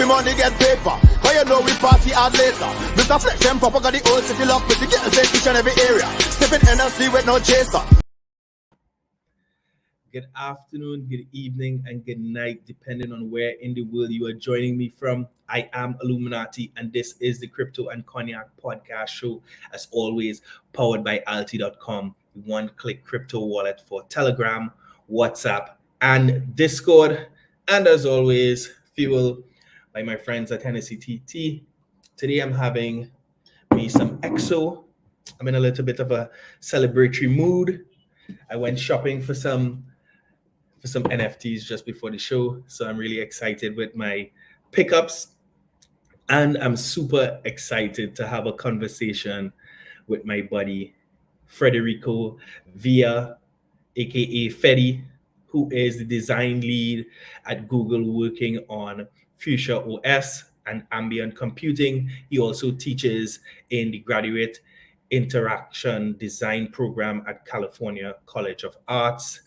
money get paper. Cause you know we party hard later. Mr. Flex and Papa got the old city lock with the get the each and every area. Stepping NLC with no chaser. Good afternoon, good evening, and good night, depending on where in the world you are joining me from. I am Alluminati, and this is the Crypto and Cognac podcast show, as always, powered by Alti.com, the one-click crypto wallet for Telegram, WhatsApp, and Discord. And as always, fueled by my friends at Hennessy TT. Today I'm having me some EXO. I'm in a little bit of a celebratory mood. I went shopping for some NFTs just before the show, so I'm really excited with my pickups, and I'm super excited to have a conversation with my buddy Federico Villa, aka Fedi, who is the design lead at Google working on FuchsiaOS and Ambient Computing. He also teaches in the graduate interaction design program at California College of Arts.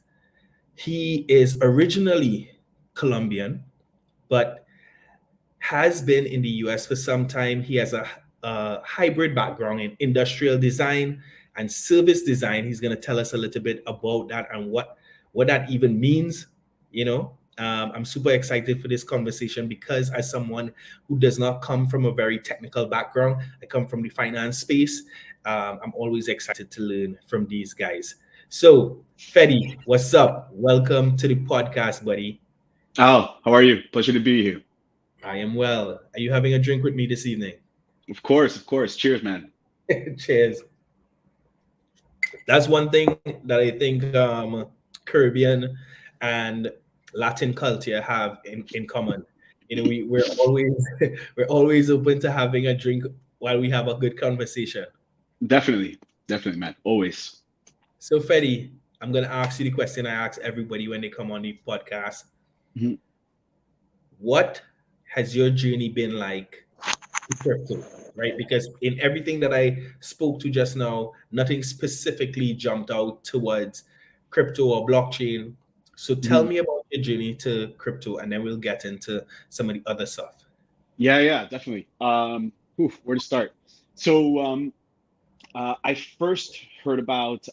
He is originally Colombian, but has been in the US for some time. He has a hybrid background in industrial design and service design. He's going to tell us a little bit about that and what that even means. I'm super excited for this conversation because as someone who does not come from a very technical background, I come from the finance space. I'm always excited to learn from these guys. So, Fedi, what's up? Welcome to the podcast, buddy. Al, how are you? Pleasure to be here. I am well. Are you having a drink with me this evening? Of course. Cheers, man. Cheers. That's one thing that I think Caribbean and Latin culture have in common. We're always open to having a drink while we have a good conversation. Definitely, man. Always. So, Fedi, I'm going to ask you the question I ask everybody when they come on the podcast. Mm-hmm. What has your journey been like in crypto, right? Because in everything that I spoke to just now, nothing specifically jumped out towards crypto or blockchain. So tell me about your journey to crypto, and then we'll get into some of the other stuff. Yeah, definitely. Where to start? So I first heard about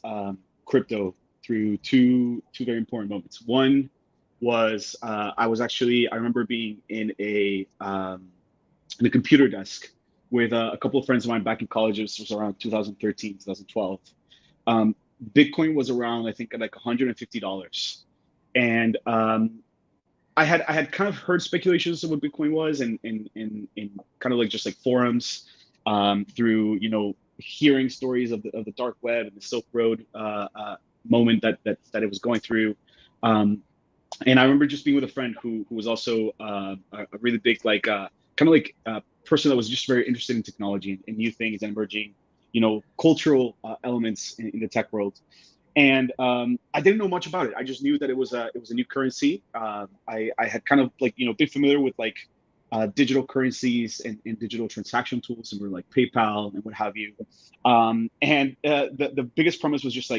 crypto through two very important moments. One was I remember being in a computer desk with a couple of friends of mine back in college. This was around 2013, 2012. Bitcoin was around, I think, like $150. And I had kind of heard speculations of what Bitcoin was in kind of like just like forums through, hearing stories of the dark web and the Silk Road moment that it was going through. And I remember just being with a friend who was also a really big, person that was just very interested in technology and new things and emerging, cultural elements in the tech world. And I didn't know much about it. I just knew that it was a new currency. I had kind of been familiar with digital currencies and digital transaction tools, and like PayPal and what have you. And the biggest premise was just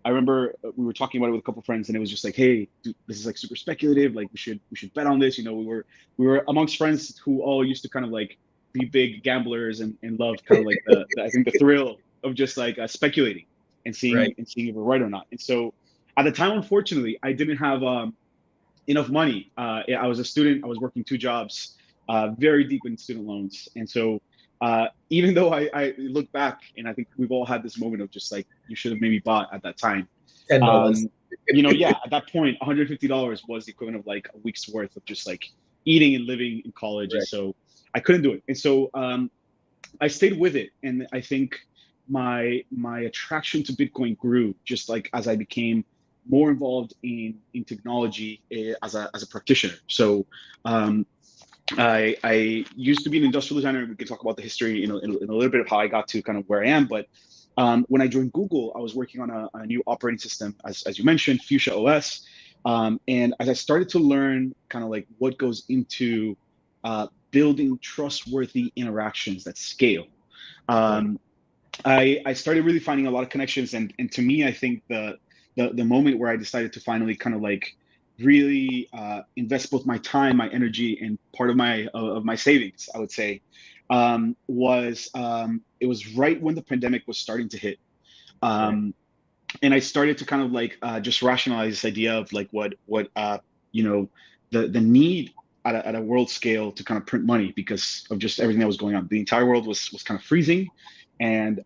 I remember we were talking about it with a couple of friends, and it was just hey, dude, this is super speculative. We should bet on this. We were amongst friends who all used to kind of be big gamblers and loved kind of I think the thrill of just speculating and seeing if we're right or not. And so at the time, unfortunately, I didn't have enough money. I was a student. I was working 2 jobs, very deep in student loans. And so even though I look back, and I think we've all had this moment of just you should have maybe bought at that time. $10. At that point, $150 was the equivalent of a week's worth of just eating and living in college. Right. And so I couldn't do it. And so I stayed with it. And I think my attraction to Bitcoin grew just as I became more involved in technology as a practitioner. So I used to be an industrial designer. We can talk about the history in a little bit of how I got to kind of where I am. But when I joined Google, I was working on a new operating system, as you mentioned, FuchsiaOS. And as I started to learn kind of what goes into building trustworthy interactions that scale, I started really finding a lot of connections. And to me, I think the moment where I decided to finally kind of really invest both my time, my energy, and part of my savings, I would say, it was right when the pandemic was starting to hit. Right. And I started to kind of like just rationalize this idea of like what you know the need at a world scale to kind of print money because of just everything that was going on. The entire world was kind of freezing, and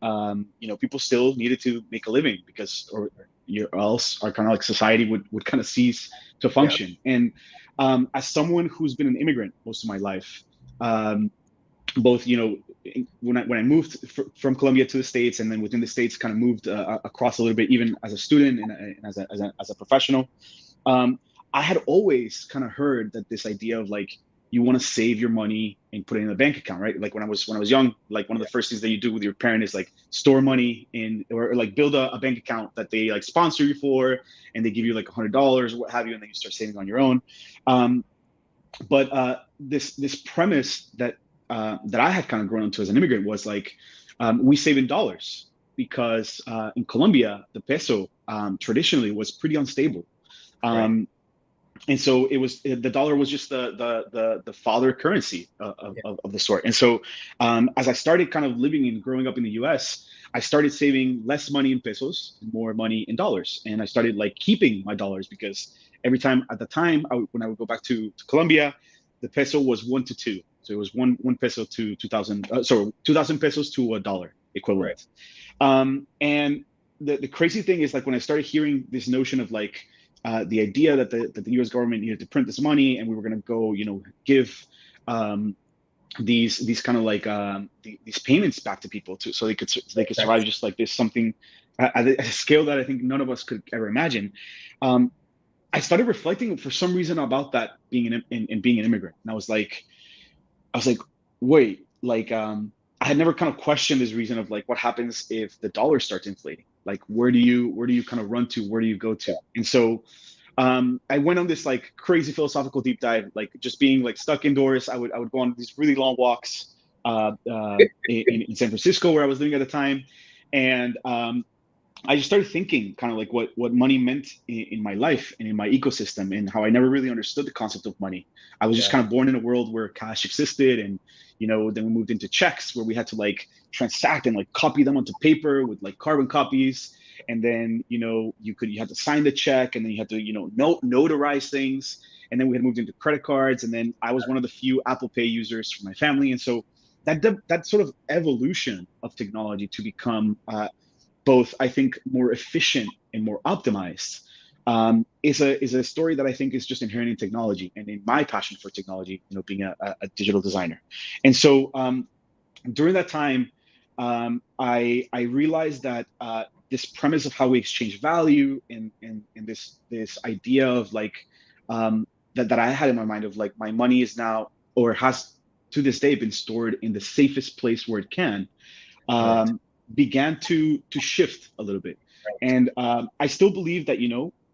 people still needed to make a living because or else our kind of like society would kind of cease to Yeah. function. And as someone who's been an immigrant most of my life, both when I moved from Colombia to the States, and then within the States kind of moved across a little bit, even as a student and as a professional. I had always kind of heard that this idea of like you want to save your money and put it in a bank account, right? Like when I was young, like one of the first things that you do with your parent is like store money in or like build a bank account that they like sponsor you for, and they give you like $100 or what have you, and then you start saving on your own. But this premise that I had kind of grown into as an immigrant was like we save in dollars because in Colombia the peso traditionally was pretty unstable. Right. And so the dollar was just the father currency of the sort. And so as I started kind of living and growing up in the US, I started saving less money in pesos, more money in dollars. And I started like keeping my dollars because every time at the time when I would go back to Colombia, the peso was 1 to 2. So it was one peso to 2,000, 2,000 pesos to a dollar equivalent. Right. And the crazy thing is like when I started hearing this notion of like the idea that the U.S. government needed to print this money and we were going to go, give these kind of like these payments back to people so they could survive just like this, something at a scale that I think none of us could ever imagine. I started reflecting for some reason about that being being an immigrant, and I was like, wait, like I had never kind of questioned this reason of like what happens if the dollar starts inflating. Like where do you kind of run to? Where do you go to? And so I went on this like crazy philosophical deep dive, like just being like stuck indoors. I would go on these really long walks in San Francisco where I was living at the time, and I just started thinking kind of like what money meant in my life and in my ecosystem, and how I never really understood the concept of money. I was just kind of born in a world where cash existed, and then we moved into checks where we had to like transact and like copy them onto paper with like carbon copies, and then you had to sign the check, and then you had to notarize things, and then we had moved into credit cards, and then I was one of the few Apple Pay users for my family, and so that sort of evolution of technology to become both, I think, more efficient and more optimized, is a story that I think is just inherent in technology and in my passion for technology, being a digital designer. And so during that time, I realized that this premise of how we exchange value and this idea of like that I had in my mind of like my money is now, or has to this day, been stored in the safest place where it can. Right. Began to shift a little bit. And I still believe that,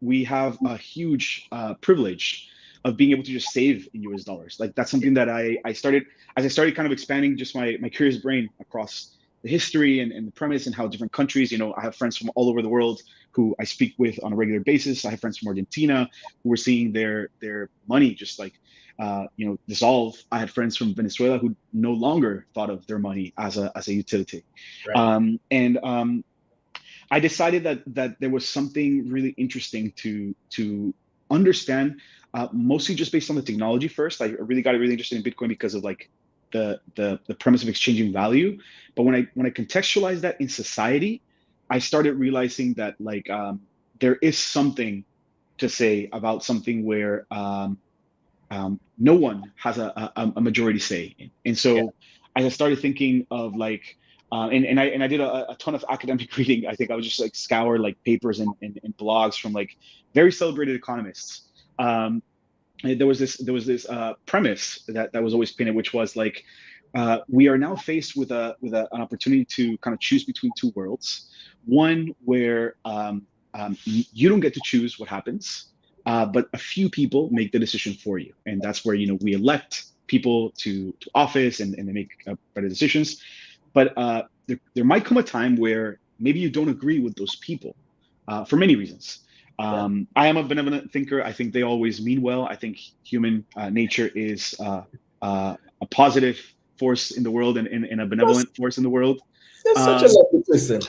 we have a huge privilege of being able to just save in US dollars. Like that's something that I started, as I started kind of expanding just my curious brain across the history and the premise and how different countries, I have friends from all over the world who I speak with on a regular basis. I have friends from Argentina who were seeing their money just like dissolve. I had friends from Venezuela who no longer thought of their money as a utility. Right. And I decided that there was something really interesting to understand, mostly just based on the technology first. I really got really interested in Bitcoin because of like the premise of exchanging value. But when I contextualized that in society, I started realizing that like there is something to say about something where no one has a majority say in. And Yeah. so as I started thinking of like, and I did a ton of academic reading. I think I would just like scour like papers and blogs from like very celebrated economists. And there was this premise that was always painted, which was like, we are now faced with an opportunity to kind of choose between two worlds. One where you don't get to choose what happens, but a few people make the decision for you, and that's where we elect people to office, and they make better decisions. But there might come a time where maybe you don't agree with those people for many reasons. I am a benevolent thinker. I think they always mean well. I think human nature is a positive force in the world and a benevolent force in the world. You're such a lovely person.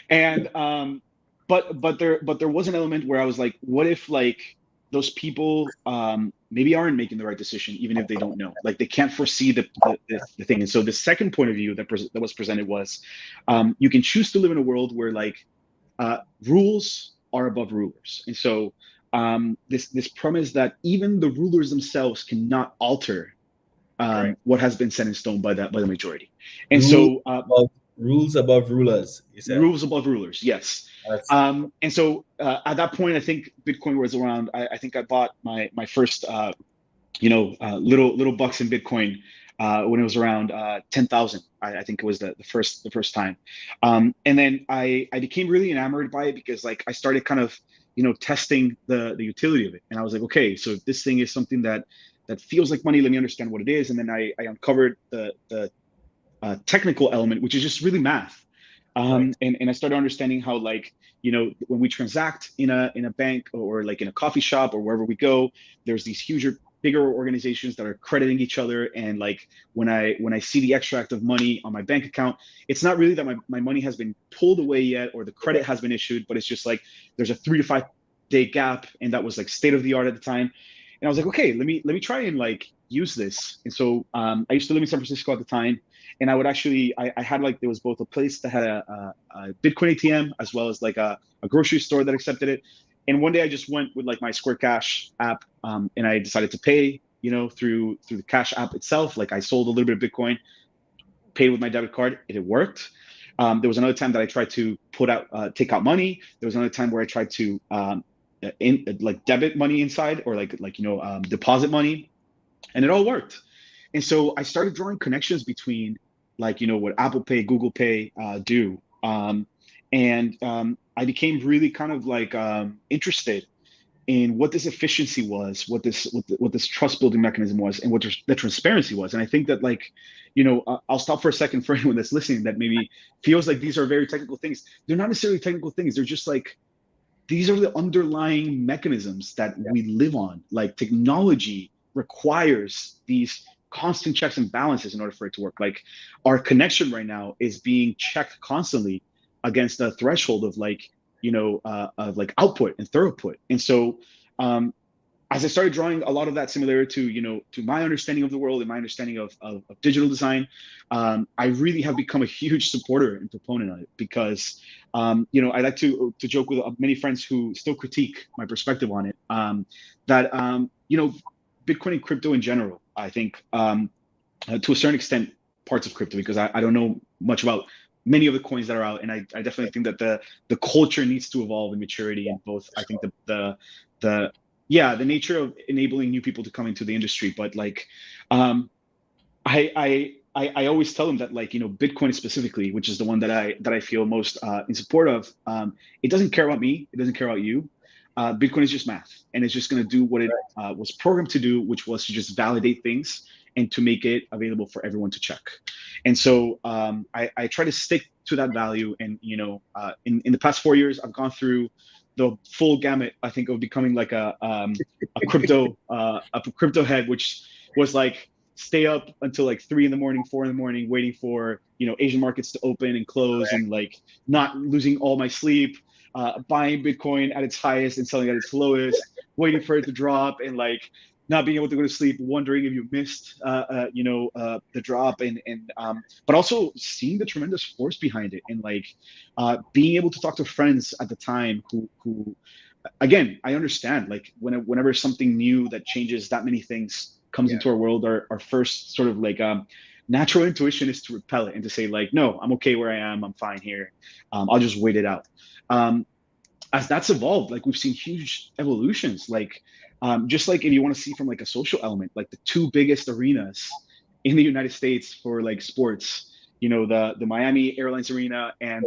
And but there was an element where I was like, what if like those people maybe aren't making the right decision, even if they don't know, like they can't foresee the thing. And so the second point of view that was presented was, you can choose to live in a world where like rules are above rulers. And so this premise that even the rulers themselves cannot alter what has been set in stone by the majority. And rules above rulers, you said. Rules above rulers, yes. And so at that point, I think Bitcoin was around. I think I bought my first little bucks in Bitcoin when it was around 10,000. I think it was the first time. And then I became really enamored by it because like I started kind of testing the utility of it, and I was like, okay, so if this thing is something that feels like money, let me understand what it is. And then I uncovered the technical element, which is just really math. And I started understanding how like, when we transact in a bank or like in a coffee shop or wherever we go, there's these bigger organizations that are crediting each other. And like when I see the extract of money on my bank account, it's not really that my money has been pulled away yet or the credit has been issued, but it's just like there's a 3 to 5 day gap, and that was like state of the art at the time. And I was like, okay, let me try and like use this. And so I used to live in San Francisco at the time, and I would actually I had like, there was both a place that had a Bitcoin ATM as well as like a grocery store that accepted it. And one day I just went with like my Square Cash app, and I decided to pay, through the Cash app itself. Like I sold a little bit of Bitcoin, paid with my debit card, it worked. There was another time that I tried to take out money. There was another time where I tried to like debit money inside, or deposit money, and it all worked. And so I started drawing connections between like what Apple Pay, Google Pay do, and I became really kind of like interested in what this efficiency was, what this trust building mechanism was, and what the transparency was. And I think that like, I'll stop for a second for anyone that's listening that maybe feels like these are very technical things. They're not necessarily technical things. They're just like, these are the underlying mechanisms that we live on. Like technology requires these constant checks and balances in order for it to work. Like our connection right now is being checked constantly against a threshold of like, of like output and throughput. And so as I started drawing a lot of that similar to, to my understanding of the world and my understanding of digital design, I really have become a huge supporter and proponent of it because, I like to joke with many friends who still critique my perspective on it, that, Bitcoin and crypto in general, I think, to a certain extent, parts of crypto, because I don't know much about many of the coins that are out. And I definitely think that the culture needs to evolve in maturity in both. I think the nature of enabling new people to come into the industry, but like, I always tell them that like, Bitcoin specifically, which is the one that I feel most in support of, it doesn't care about me. It doesn't care about you. Bitcoin is just math, and it's just going to do what it was programmed to do, which was to just validate things and to make it available for everyone to check. And so I try to stick to that value. And, in the past 4 years, I've gone through the full gamut, I think, of becoming like a crypto head, which was like stay up until like 3 a.m, 4 a.m, waiting for, Asian markets to open and close, and like not losing all my sleep, buying Bitcoin at its highest and selling at its lowest, waiting for it to drop, and like not being able to go to sleep, wondering if you missed, the drop, and but also seeing the tremendous force behind it, and like being able to talk to friends at the time who, again, I understand like whenever something new that changes that many things comes into our world, our first sort of like natural intuition is to repel it and to say like, no, I'm okay where I am, I'm fine here, I'll just wait it out. As that's evolved, like we've seen huge evolutions, like just like if you want to see from like a social element, like the two biggest arenas in the United States for like sports, the Miami Airlines Arena and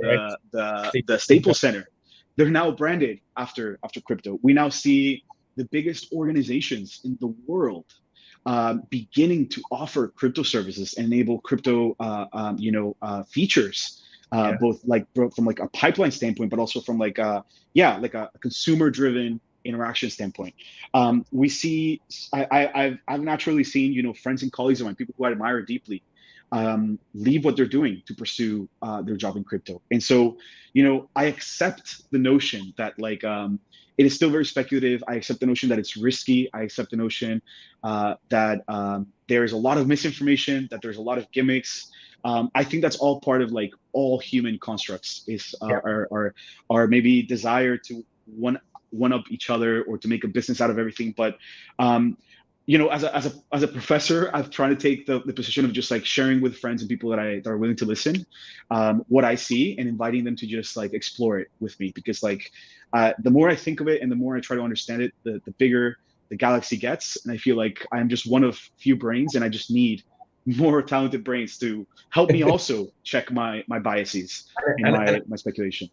the Staples Center, they're now branded after crypto. We now see the biggest organizations in the world beginning to offer crypto services and enable crypto features both like from like a pipeline standpoint, but also from like a consumer driven interaction standpoint. We see, I've naturally seen, you know, friends and colleagues of mine, people who I admire deeply, leave what they're doing to pursue their job in crypto. And so, you know, I accept the notion that like it is still very speculative. I accept the notion that it's risky. I accept the notion that there is a lot of misinformation, that there's a lot of gimmicks. I think that's all part of like all human constructs is our maybe desire to one up each other or to make a business out of everything. But you know, as a professor, I've tried to take the position of just like sharing with friends and people that are willing to listen what I see, and inviting them to just like explore it with me. Because like the more I think of it and the more I try to understand it, the bigger the galaxy gets. And I feel like I'm just one of few brains, and I just need more talented brains to help me also check my biases and my speculation.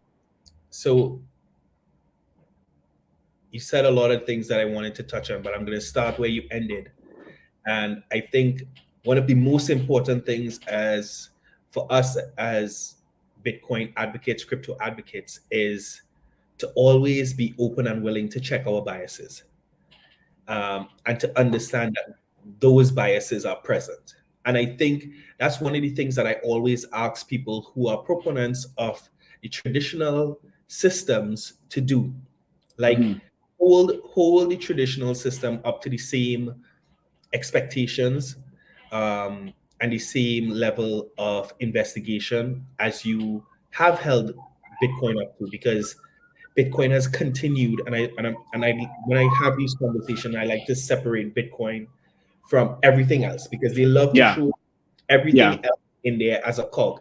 So you said a lot of things that I wanted to touch on, but I'm going to start where you ended. And I think one of the most important things for us as Bitcoin advocates, crypto advocates, is to always be open and willing to check our biases, and to understand that those biases are present. And I think that's one of the things that I always ask people who are proponents of the traditional systems to do. Like, hold the traditional system up to the same expectations and the same level of investigation as you have held Bitcoin up to, because Bitcoin has continued. And I when I have these conversations, I like to separate Bitcoin from everything else, because they love to show everything else in there as a cog.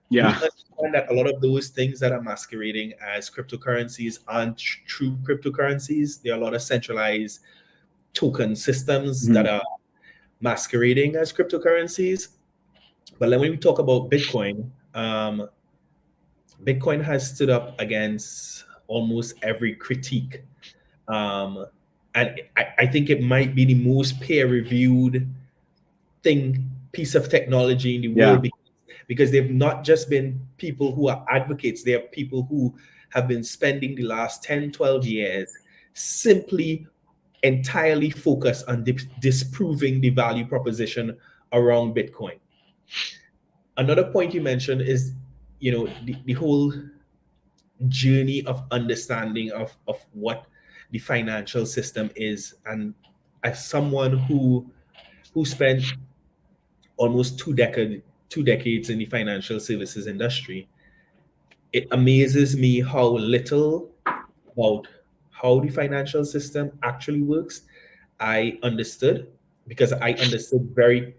We understand that a lot of those things that are masquerading as cryptocurrencies aren't true cryptocurrencies. There are a lot of centralized token systems that are masquerading as cryptocurrencies. But then when we talk about Bitcoin, Bitcoin has stood up against almost every critique. And I think it might be the most peer-reviewed piece of technology in the world, because they've not just been people who are advocates, they are people who have been spending the last 10, 12 years simply entirely focused on disproving the value proposition around Bitcoin. Another point you mentioned is, you know, the whole journey of understanding of what the financial system is. And as someone who spent almost two decades in the financial services industry, it amazes me how little about how the financial system actually works I understood, because I understood very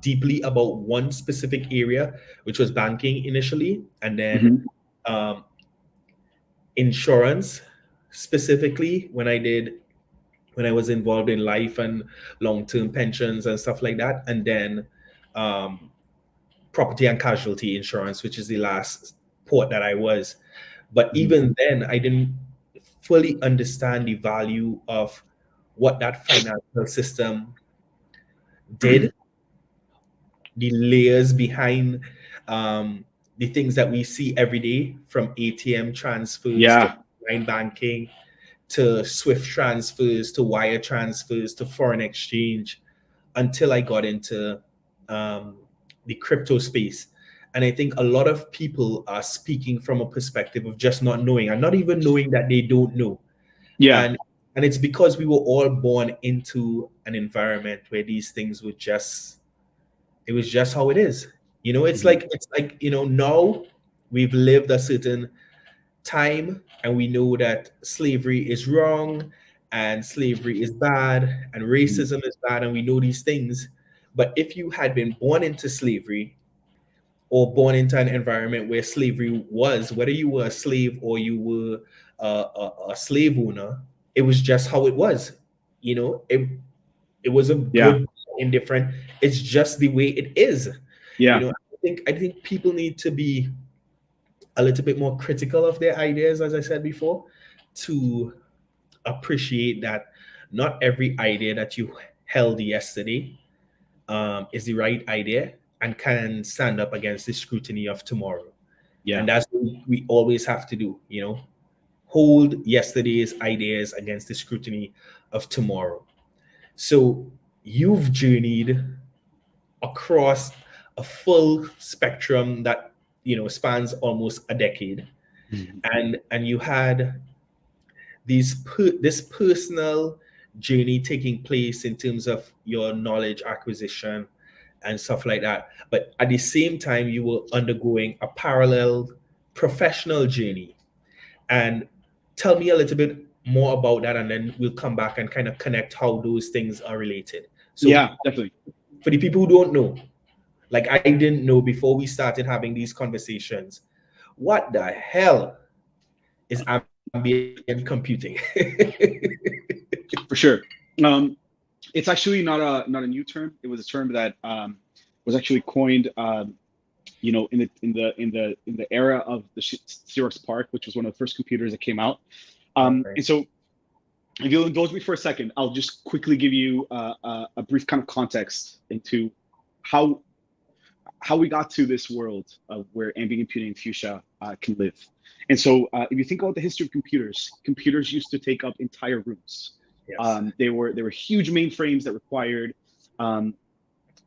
deeply about one specific area, which was banking initially, and then insurance specifically when I was involved in life and long-term pensions and stuff like that, and then property and casualty insurance, which is the last port that I was. But even then, I didn't fully understand the value of what that financial system did, the layers behind the things that we see every day, from ATM transfers to online banking to SWIFT transfers to wire transfers to foreign exchange, until I got into the crypto space. And I think a lot of people are speaking from a perspective of just not knowing, and not even knowing that they don't know. And it's because we were all born into an environment where these things were just, it was just how it is. You know, it's like, you know, now we've lived a certain time and we know that slavery is wrong and slavery is bad and racism is bad, and we know these things. But if you had been born into slavery, or born into an environment where slavery was, whether you were a slave or you were a slave owner, it was just how it was. You know, it wasn't good, indifferent. It's just the way it is. You know, I think people need to be a little bit more critical of their ideas, as I said before, to appreciate that not every idea that you held yesterday is the right idea, and can stand up against the scrutiny of tomorrow. Yeah. And that's what we always have to do, hold yesterday's ideas against the scrutiny of tomorrow. So you've journeyed across a full spectrum that spans almost a decade, and you had this personal journey taking place in terms of your knowledge acquisition and stuff like that. But at the same time, you were undergoing a parallel professional journey. And tell me a little bit more about that, and then we'll come back and kind of connect how those things are related. So yeah, definitely. For the people who don't know, like I didn't know before we started having these conversations, what the hell is ambient computing? For sure. It's actually not a new term. It was a term that was actually coined, in the era of the Xerox PARC, which was one of the first computers that came out. And so, if you'll indulge me for a second, I'll just quickly give you a brief kind of context into how we got to this world of where ambient computing and Fuchsia can live. And so, if you think about the history of computers used to take up entire rooms. Yes. They were huge mainframes that required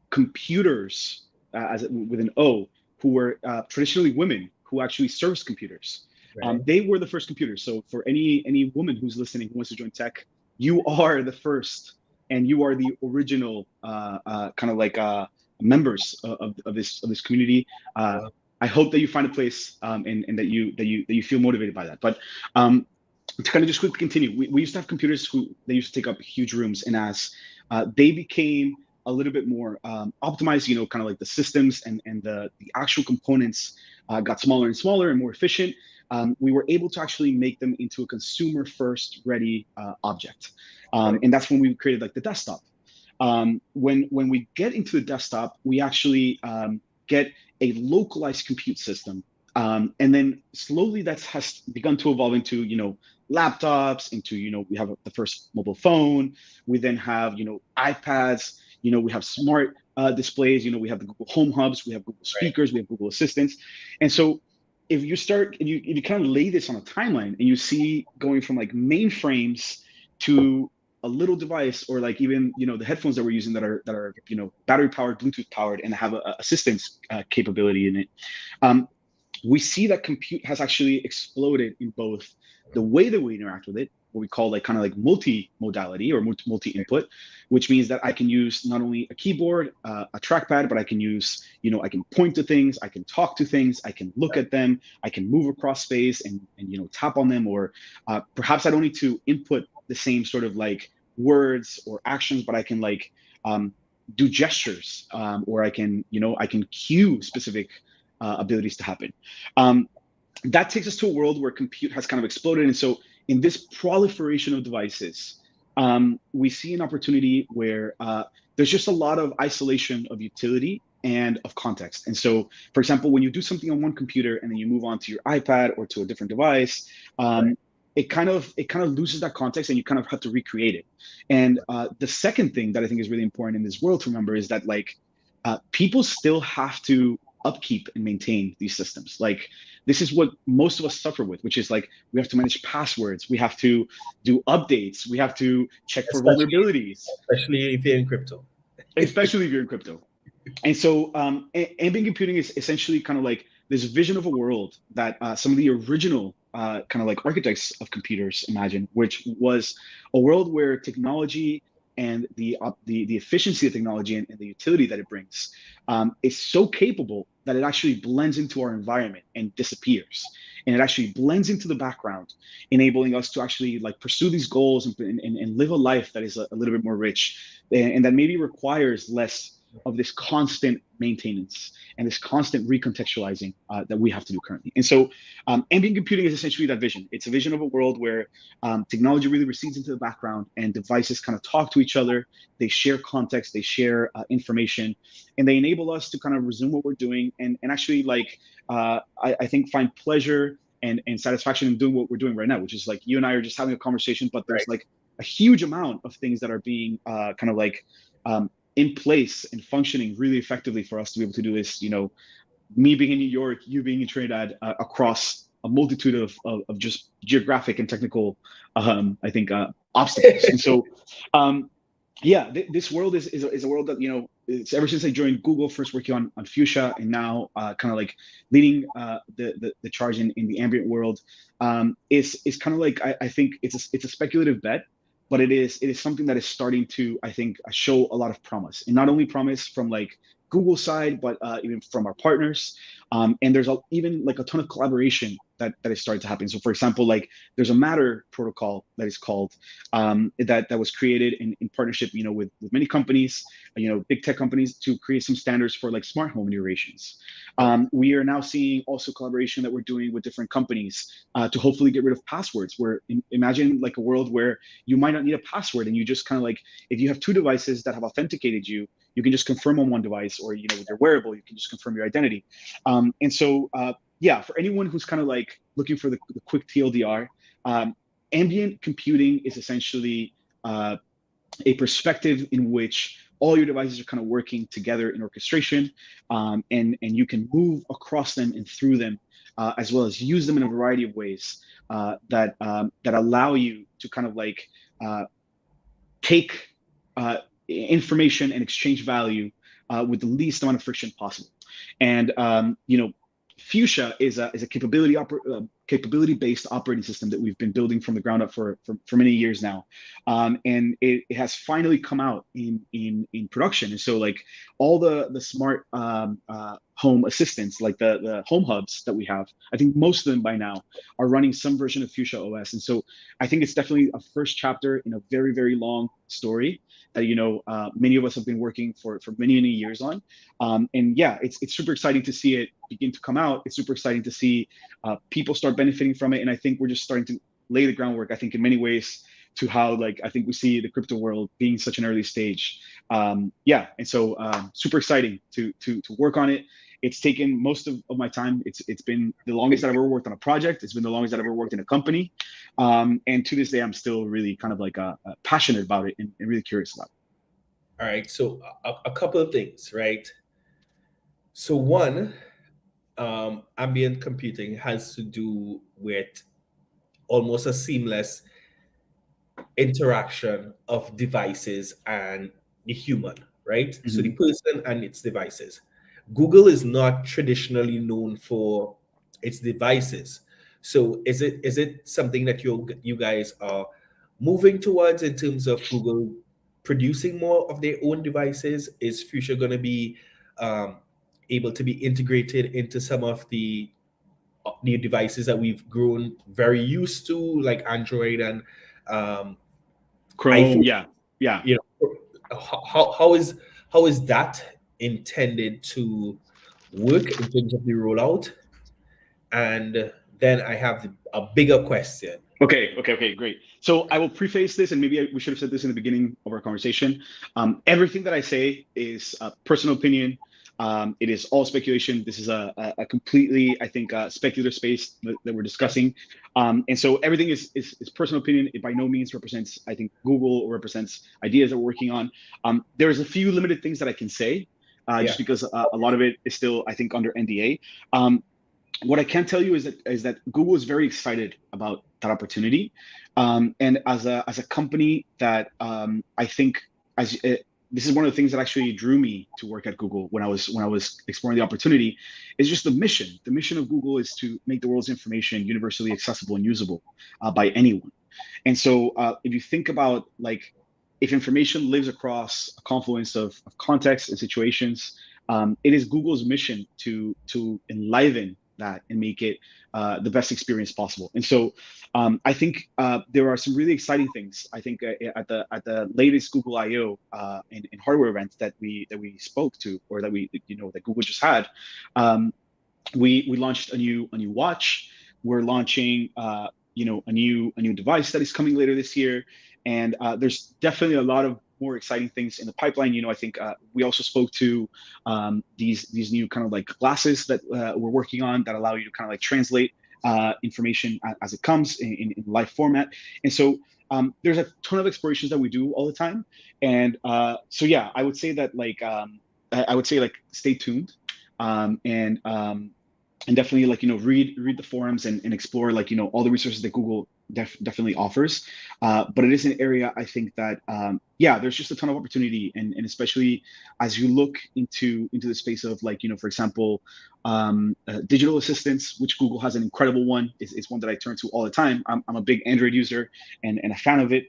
computers, with an O, who were traditionally women who actually serviced computers. Right. They were the first computers. So for any woman who's listening who wants to join tech, you are the first, and you are the original kind of like members of this community. Wow. I hope that you find a place and that you feel motivated by that. But to kind of just quickly continue, we used to have computers they used to take up huge rooms, and as they became a little bit more optimized, kind of like the systems and the actual components got smaller and smaller and more efficient, we were able to actually make them into a consumer first ready object. And that's when we created like the desktop. When we get into the desktop, we actually get a localized compute system. And then slowly that has begun to evolve into, laptops, into, we have the first mobile phone. We then have, iPads, we have smart displays, we have the Google Home Hubs, we have Google speakers, we have Google Assistants. And so if you kind of lay this on a timeline and you see going from like mainframes to a little device, or like even, the headphones that we're using that are battery powered, Bluetooth powered, and have a assistance capability in it. We see that compute has actually exploded in both the way that we interact with it, what we call like kind of like multi-modality or multi-input, which means that I can use not only a keyboard, a trackpad, but I can use, I can point to things, I can talk to things, I can look at them, I can move across space and tap on them, or perhaps I don't need to input the same sort of like words or actions, but I can like do gestures, or I can cue specific abilities to happen. That takes us to a world where compute has kind of exploded. And so in this proliferation of devices, we see an opportunity where there's just a lot of isolation of utility and of context. And so, for example, when you do something on one computer and then you move on to your iPad or to a different device, it kind of loses that context, and you kind of have to recreate it. And the second thing that I think is really important in this world to remember is that like people still have to upkeep and maintain these systems. Like this is what most of us suffer with, which is like we have to manage passwords, we have to do updates, we have to check for vulnerabilities, especially if you're in crypto. And so ambient computing is essentially kind of like this vision of a world that some of the original kind of like architects of computers imagined, which was a world where technology and the efficiency of technology and the utility that it brings is so capable that it actually blends into our environment and disappears. And it actually blends into the background, enabling us to actually like pursue these goals and live a life that is a little bit more rich, and that maybe requires less of this constant maintenance and this constant recontextualizing that we have to do currently. And so ambient computing is essentially that vision. It's a vision of a world where technology really recedes into the background and devices kind of talk to each other. They share context, they share information, and they enable us to kind of resume what we're doing and actually like, I think find pleasure and satisfaction in doing what we're doing right now, which is like you and I are just having a conversation, but there's like a huge amount of things that are being kind of like in place and functioning really effectively for us to be able to do this. Me being in New York, you being in Trinidad, across a multitude of just geographic and technical, I think, obstacles. And so, yeah, this world is a world that, it's ever since I joined Google, first working on Fuchsia, and now kind of like leading the charge in the ambient world, is kind of like, I think it's a speculative bet, but it is something that is starting to, I think, show a lot of promise, and not only promise from like Google side, but even from our partners. And there's even like a ton of collaboration that is starting to happen. So for example, like there's a Matter protocol that is called, that was created in partnership, with many companies, big tech companies, to create some standards for like smart home integrations. We are now seeing also collaboration that we're doing with different companies to hopefully get rid of passwords. Where imagine like a world where you might not need a password, and you just kind of like, if you have two devices that have authenticated you, you can just confirm on one device, or with your wearable, you can just confirm your identity. And so, yeah, for anyone who's kind of like looking for the quick TLDR, ambient computing is essentially a perspective in which all your devices are kind of working together in orchestration, and you can move across them and through them, as well as use them in a variety of ways that allow you to kind of like take information and exchange value with the least amount of friction possible. And Fuchsia is a capability-based operating system that we've been building from the ground up for many years now, and it has finally come out in production. And so like all the smart home assistants, like the home hubs that we have, I think most of them by now are running some version of FuchsiaOS. And so I think it's definitely a first chapter in a very, very long story that many of us have been working for many years on. And yeah, it's super exciting to see it begin to come out. It's super exciting to see people start benefiting from it. And I think we're just starting to lay the groundwork, I think, in many ways, to how like I think we see the crypto world being such an early stage. Yeah, and so super exciting to work on it. It's taken most of my time. It's been the longest that I've ever worked on a project. It's been the longest that I've ever worked in a company. And to this day, I'm still really kind of like passionate about it and really curious about it. All right, so a couple of things, right? So one, ambient computing has to do with almost a seamless interaction of devices and the human, right? Mm-hmm. So the person and its devices. Google is not traditionally known for its devices. So is it something that you guys are moving towards in terms of Google producing more of their own devices? Is Fuchsia going to be able to be integrated into some of the devices that we've grown very used to, like Android and Chrome? iPhone? Yeah. How is that intended to work in terms of the rollout? And then I have a bigger question. Okay, great. So I will preface this, and maybe we should have said this in the beginning of our conversation. Everything that I say is personal opinion. It is all speculation. This is a completely, I think, speculative space that we're discussing. And so everything is personal opinion. It by no means represents, I think, Google, or represents ideas that we're working on. There's a few limited things that I can say, just because a lot of it is still, I think, under NDA. What I can tell you is that Google is very excited about that opportunity, and as a company that I think this is one of the things that actually drew me to work at Google when I was exploring the opportunity, is just the mission. The mission of Google is to make the world's information universally accessible and usable by anyone. And so if you think about like if information lives across a confluence of contexts and situations, it is Google's mission to enliven that and make it the best experience possible. And so I think there are some really exciting things. I think at the latest Google I/O and hardware event that we spoke to, or that that Google just had, we launched a new watch. We're launching a new device that is coming later this year, and there's definitely a lot of more exciting things in the pipeline. I think we also spoke to these new kind of like glasses that we're working on that allow you to kind of like translate information as it comes in live format. And so there's a ton of explorations that we do all the time. And so yeah, I would say that like I would say like stay tuned, and definitely like read the forums and explore like all the resources that Google definitely offers. But it is an area I think that yeah, there's just a ton of opportunity, and especially as you look into the space of like for example, digital assistants, which Google has an incredible one. Is one that I turn to all the time. I'm a big Android user and a fan of it.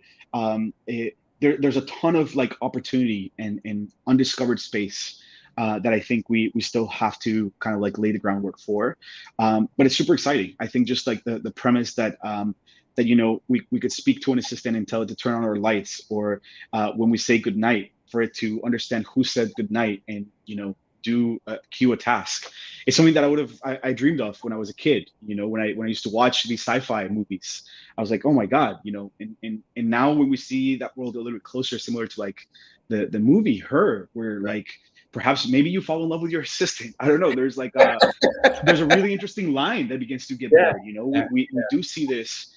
There's a ton of like opportunity and undiscovered space that I think we still have to kind of like lay the groundwork for. But it's super exciting. I think just like the premise that we could speak to an assistant and tell it to turn on our lights, or when we say goodnight, for it to understand who said goodnight and cue a task. It's something that I dreamed of when I was a kid. When I used to watch these sci-fi movies, I was like, oh my god, and now when we see that world a little bit closer, similar to like the movie Her, where like perhaps maybe you fall in love with your assistant. I don't know. There's like there's a really interesting line that begins to get there. We do see this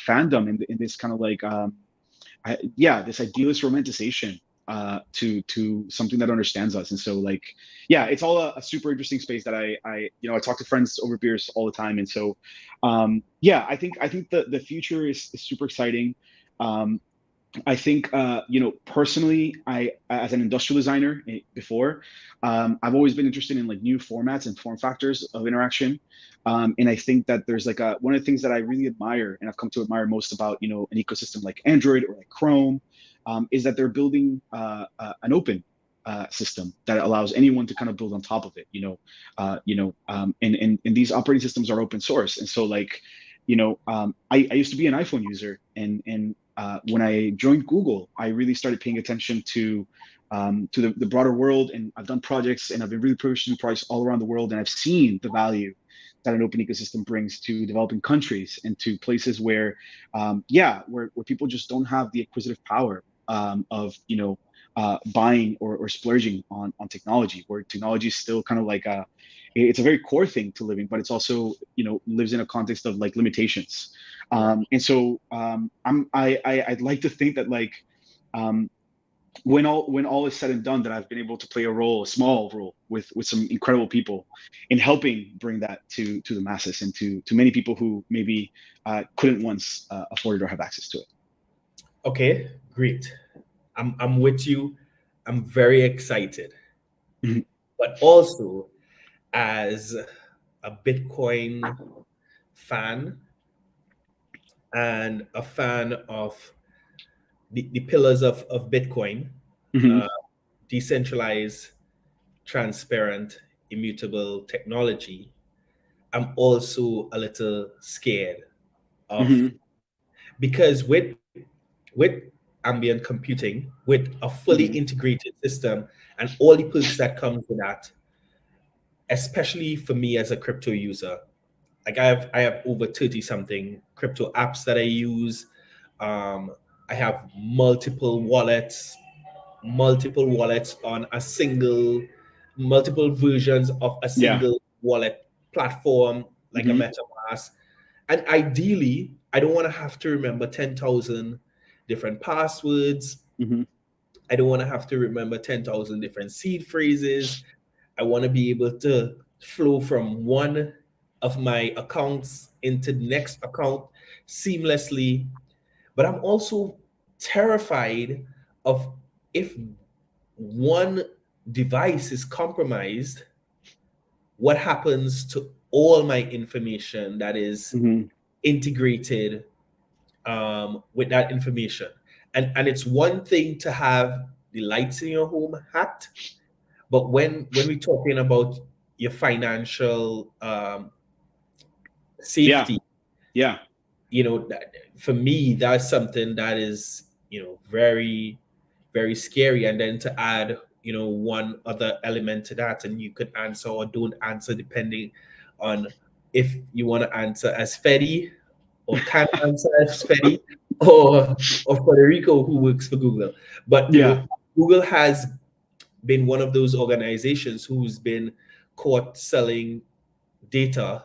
fandom in this kind of like this idealist romanticization to something that understands us. And so like yeah, it's all a super interesting space that I talk to friends over beers all the time. And so yeah, I think the future is super exciting. I think, personally, I, as an industrial designer before, I've always been interested in like new formats and form factors of interaction. And I think that there's like one of the things that I really admire and I've come to admire most about, an ecosystem like Android or like Chrome, is that they're building an open system that allows anyone to kind of build on top of it, and these operating systems are open source. And so like, I used to be an iPhone user, and when I joined Google, I really started paying attention to the broader world, and I've done projects, and I've been really privileged to do projects all around the world, and I've seen the value that an open ecosystem brings to developing countries and to places where people just don't have the acquisitive power of buying or splurging on technology, where technology is still kind of like it's a very core thing to living, but it's also lives in a context of like limitations. And so I'd like to think that like when all is said and done, that I've been able to play a small role with some incredible people in helping bring that to the masses and to many people who maybe couldn't once afford it or have access to it. Okay, great. I'm with you. I'm very excited. Mm-hmm. But also, as a Bitcoin fan and a fan of the pillars of Bitcoin, Mm-hmm. decentralized, transparent, immutable technology, I'm also a little scared of, Mm-hmm. because with ambient computing, with a fully Mm-hmm. integrated system and all the perks that comes with that, especially for me as a crypto user, like I have over 30 something crypto apps that I use. I have multiple wallets on multiple versions of a Yeah. single wallet platform, like a Mm-hmm. MetaMask. And ideally, I don't want to have to remember 10,000 different passwords. Mm-hmm. I don't want to have to remember 10,000 different seed phrases. I want to be able to flow from one of my accounts into the next account seamlessly. But I'm also terrified of, if one device is compromised, what happens to all my information that is Mm-hmm. integrated with that information. And it's one thing to have the lights in your home hacked, but when we're talking about your financial Yeah. safety, Yeah. for me, that's something that is very, very scary. And then to add one other element to that, and you could answer or don't answer depending on if you want to answer as Fedi or can answer as Fedi, or Federico, who works for Google. But Yeah. Google has been one of those organizations who's been caught selling data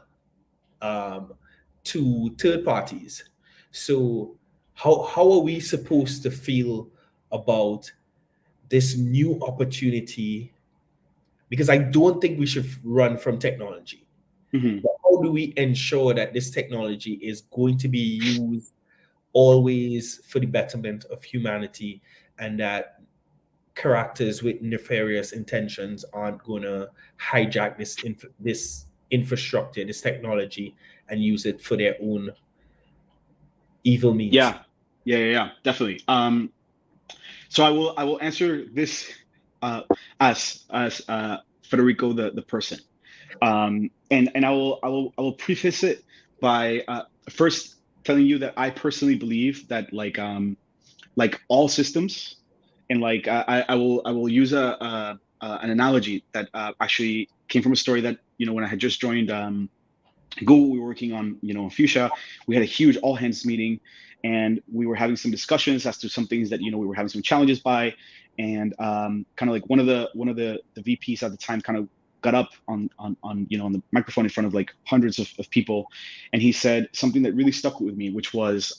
to third parties. So how are we supposed to feel about this new opportunity? Because I don't think we should run from technology. Mhm. But how do we ensure that this technology is going to be used always for the betterment of humanity, and that characters with nefarious intentions aren't going to hijack this infrastructure, this technology, and use it for their own evil means? Yeah, definitely. So I will answer this uh, as Federico the person, and I will preface it by first telling you that I personally believe that like all systems, and like I will use an analogy that actually came from a story that when I had just joined Google. We were working on on Fuchsia. We had a huge all hands meeting, and we were having some discussions as to some things that we were having some challenges by, and kind of like one of the VPs at the time kind of got up on the microphone in front of like hundreds of people, and he said something that really stuck with me, which was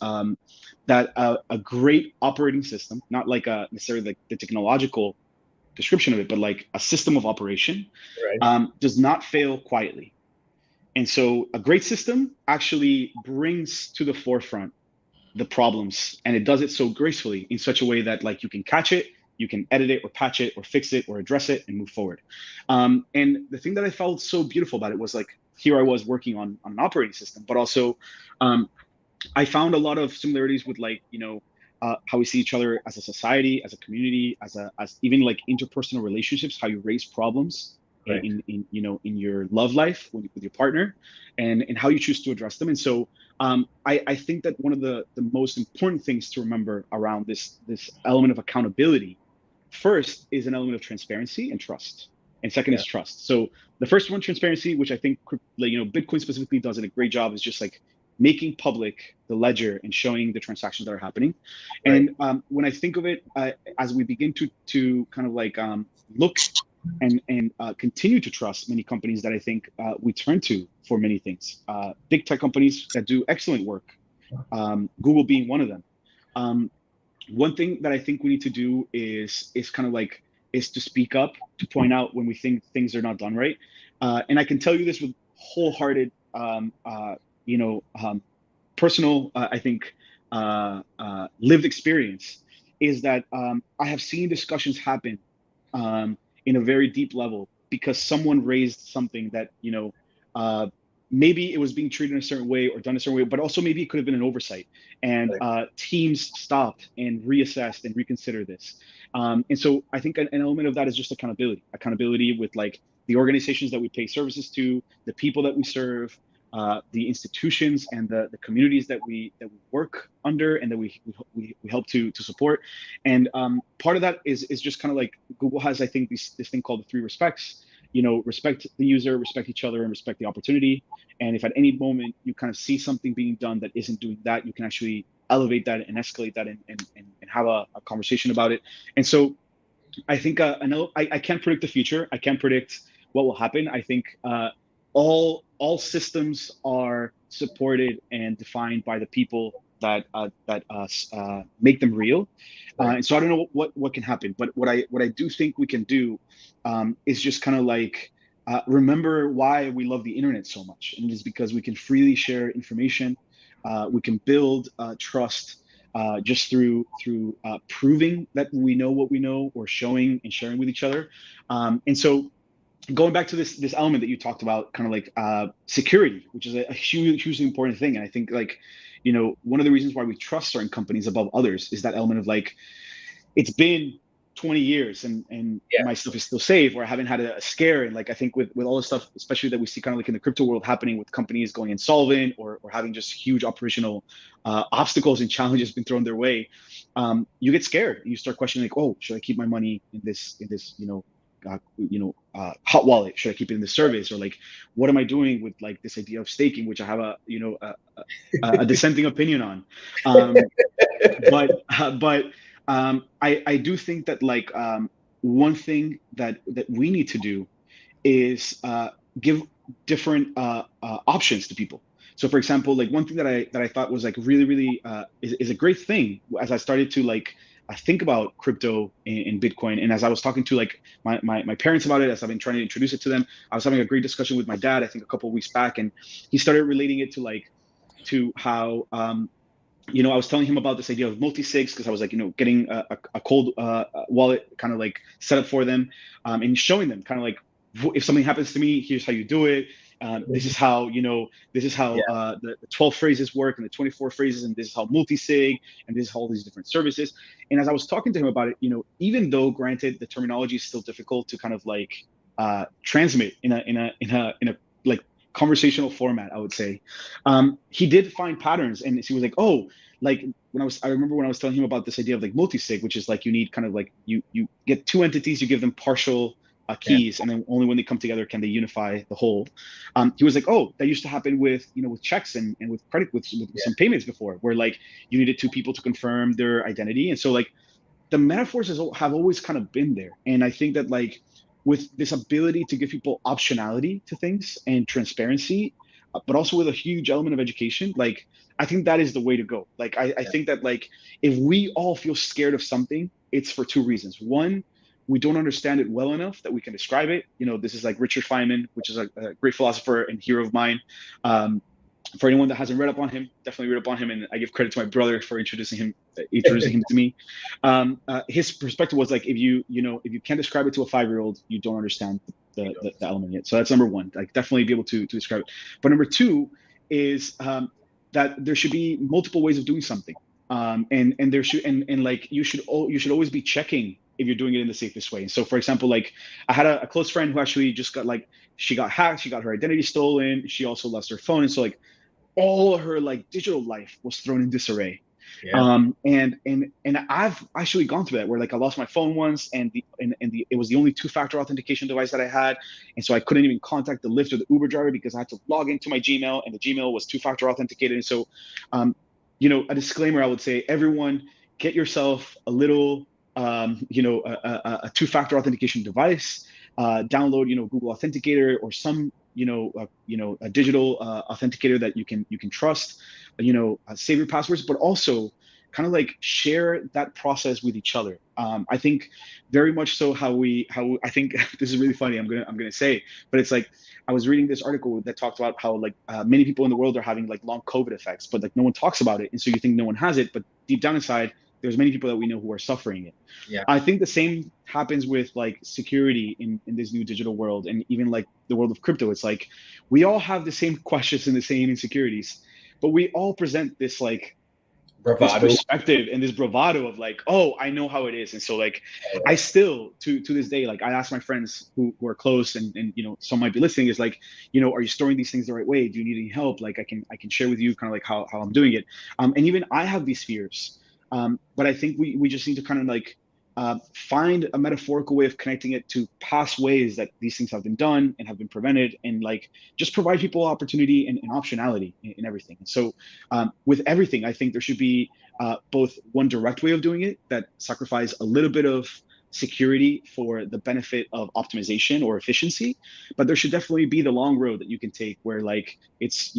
that a great operating system, not like necessarily like the technological description of it, but like a system of operation, Right. does not fail quietly. And so a great system actually brings to the forefront the problems, and it does it so gracefully in such a way that like you can catch it, you can edit it or patch it or fix it or address it and move forward. And the thing that I felt so beautiful about it was like here I was working on an operating system, but also um, I found a lot of similarities with like how we see each other as a society, as a community, as even like interpersonal relationships, how you raise problems Right. in your love life with your partner, and how you choose to address them. And so I think that one of the most important things to remember around this element of accountability, first is an element of transparency and trust, and second Yeah. is trust. So the first one, transparency, which I think like, Bitcoin specifically does a great job, is just like making public the ledger and showing the transactions that are happening. Right. And when I think of it, as we begin to kind of like look and continue to trust many companies that I think we turn to for many things, big tech companies that do excellent work, Google being one of them. Um, One thing that I think we need to do is kind of like is to speak up, to point out when we think things are not done right. And I can tell you this with wholehearted, you know, um, personal, I think, lived experience, is that I have seen discussions happen in a very deep level because someone raised something that uh, maybe it was being treated in a certain way or done a certain way, but also maybe it could have been an oversight, and Right. teams stopped and reassessed and reconsidered this. And so I think an element of that is just accountability with like the organizations that we pay services to, the people that we serve, the institutions and the communities that we work under and that we help to support. And part of that is just kind of like Google has, I think, this thing called the three respects. Respect the user, respect each other, and respect the opportunity. And if at any moment you kind of see something being done that isn't doing that, you can actually elevate that and escalate that and have a conversation about it. And so I think I know I can't predict the future. I can't predict what will happen. I think all systems are supported and defined by the people that make them real. Right. And so I don't know what can happen, but what I do think we can do is just kind of like remember why we love the internet so much, and it is because we can freely share information. We can build trust just through proving that we know what we know, or showing and sharing with each other. And so going back to this element that you talked about, kind of like security, which is a hugely important thing. And I think like one of the reasons why we trust certain companies above others is that element of like, it's been 20 years and Yeah. my stuff is still safe, or I haven't had a scare. And like I think with all the stuff, especially that we see kind of like in the crypto world happening with companies going insolvent, or having just huge operational obstacles and challenges been thrown their way, you get scared and you start questioning like, oh, should I keep my money in this hot wallet? Should I keep it in the service? Or like, what am I doing with like this idea of staking, which I have a dissenting opinion on. But I do think that like one thing that we need to do is give different options to people. So for example, like one thing that I thought was like really is a great thing as I started to like think about crypto and Bitcoin, and as I was talking to like my parents about it, as I've been trying to introduce it to them, I was having a great discussion with my dad, I think a couple of weeks back, and he started relating it to how I was telling him about this idea of multi-sigs because I was like, getting a cold wallet kind of like set up for them, and showing them kind of like, if something happens to me, here's how you do it. This is how, the 12 phrases work and the 24 phrases, and this is how multi-sig, and this is how all these different services. And as I was talking to him about it, even though granted the terminology is still difficult to kind of like transmit in a like conversational format, I would say, he did find patterns, and he was like, oh, like I remember when I was telling him about this idea of like multi-sig, which is like you need kind of like you get two entities, you give them partial keys, and then only when they come together can they unify the whole. He was like, oh, that used to happen with with checks and with credit with some payments before, where like you needed two people to confirm their identity. And so like the metaphors have always kind of been there, and I think that like with this ability to give people optionality to things and transparency, but also with a huge element of education, like I think that is the way to go. Like I think that like if we all feel scared of something, it's for two reasons. One, we don't understand it well enough that we can describe it. This is like Richard Feynman, which is a great philosopher and hero of mine. For anyone that hasn't read up on him, definitely read up on him, and I give credit to my brother for introducing him to me. His perspective was like, if you can't describe it to a 5-year-old, you don't understand the element yet. So that's number one, like definitely be able to describe it. But number two is that there should be multiple ways of doing something, and there should and like you should always be checking if you're doing it in the safest way. So for example, like I had a close friend who actually just got she got hacked, she got her identity stolen, she also lost her phone, and so like all of her like digital life was thrown in disarray. And I've actually gone through that, where like I lost my phone once, and it was the only 2-factor authentication device that I had, and so I couldn't even contact the Lyft or the Uber driver because I had to log into my Gmail, and the Gmail was 2-factor authenticated. And so a disclaimer, I would say, everyone get yourself a little a 2-factor authentication device, download Google Authenticator or some a digital authenticator that you can trust, save your passwords, but also kind of like share that process with each other. I think very much so how I think this is really funny, I'm gonna say, but it's like I was reading this article that talked about how like many people in the world are having like long COVID effects, but like no one talks about it, and so you think no one has it, but deep down inside there's many people that we know who are suffering it. I think the same happens with like security in this new digital world, and even like the world of crypto. It's like we all have the same questions and the same insecurities, but we all present this like this perspective and this bravado of like, oh, I know how it is. And so like I still to this day, like I ask my friends who are close, and some might be listening, is like, are you storing these things the right way? Do you need any help? Like I can share with you kind of like how I'm doing it. And even I have these fears. But I think we just need to kind of like find a metaphorical way of connecting it to past ways that these things have been done and have been prevented, and like just provide people opportunity and optionality in everything. And so with everything, I think there should be both one direct way of doing it that sacrifice a little bit of security for the benefit of optimization or efficiency, but there should definitely be the long road that you can take where like it's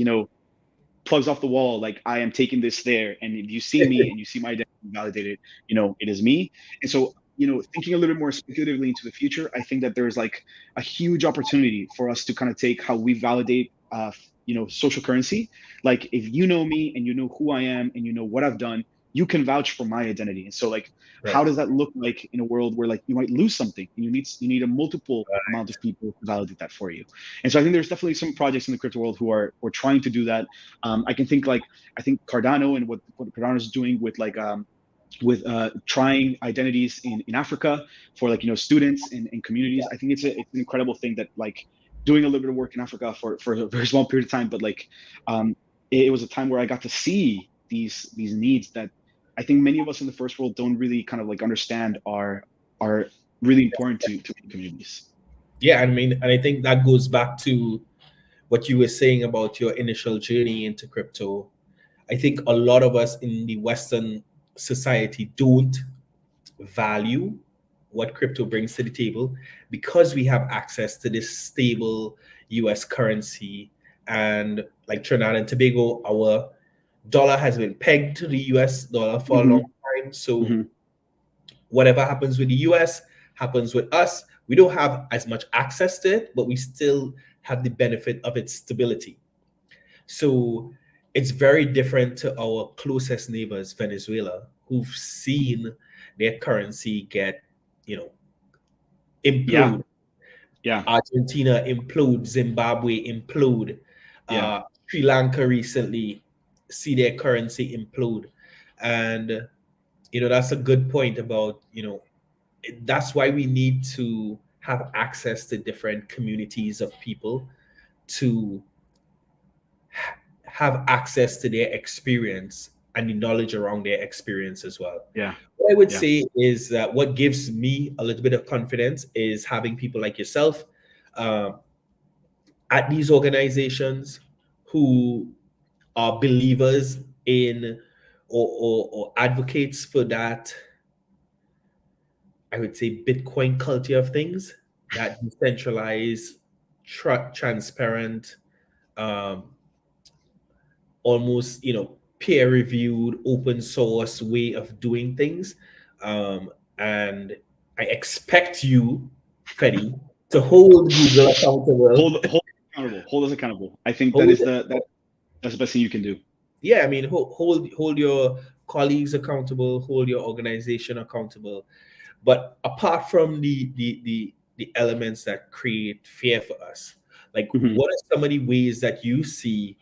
plugs off the wall, like I am taking this there, and if you see me and you see my identity validated, it is me. And so thinking a little bit more speculatively into the future, I think that there's like a huge opportunity for us to kind of take how we validate social currency. Like if you know me and you know who I am and you know what I've done, you can vouch for my identity. And so like how does that look like in a world where like you might lose something and you need a multiple amount of people to validate that for you? And so I think there's definitely some projects in the crypto world who are trying to do that. I think Cardano and what Cardano is doing with like with trying identities in Africa for like students and communities. I think it's an incredible thing that like doing a little bit of work in Africa for a very small period of time, but like it was a time where I got to see these needs that I think many of us in the first world don't really kind of like understand are really important to communities. Yeah, I mean, and I think that goes back to what you were saying about your initial journey into crypto. I think a lot of us in the Western society don't value what crypto brings to the table because we have access to this stable US currency and like Trinidad and Tobago, our dollar has been pegged to the US dollar for a Mhm. long time. So Mhm. whatever happens with the US happens with us. We don't have as much access to it, but we still have the benefit of its stability. So it's very different to our closest neighbors, Venezuela, who've seen their currency get, you know, Yeah. implode. Yeah. Argentina implode, Zimbabwe implode, Yeah. Sri Lanka recently see their currency implode. And, that's a good point about, that's why we need to have access to different communities of people to have access to their experience and the knowledge around their experience as well. Yeah. What I would Yeah. say is that what gives me a little bit of confidence is having people like yourself um, at these organizations who are believers in or advocates for that, I would say, Bitcoin culture of things, that decentralized, transparent, um, almost peer reviewed, open source way of doing things. And I expect you, Fetty, to hold Google accountable. Hold accountable. Hold us accountable. I think that Hold, is that's the best thing you can do. yeah, I mean, hold your colleagues accountable, hold your organization accountable. But apart from the elements that create fear for us, like Mhm. what are some of the ways that you see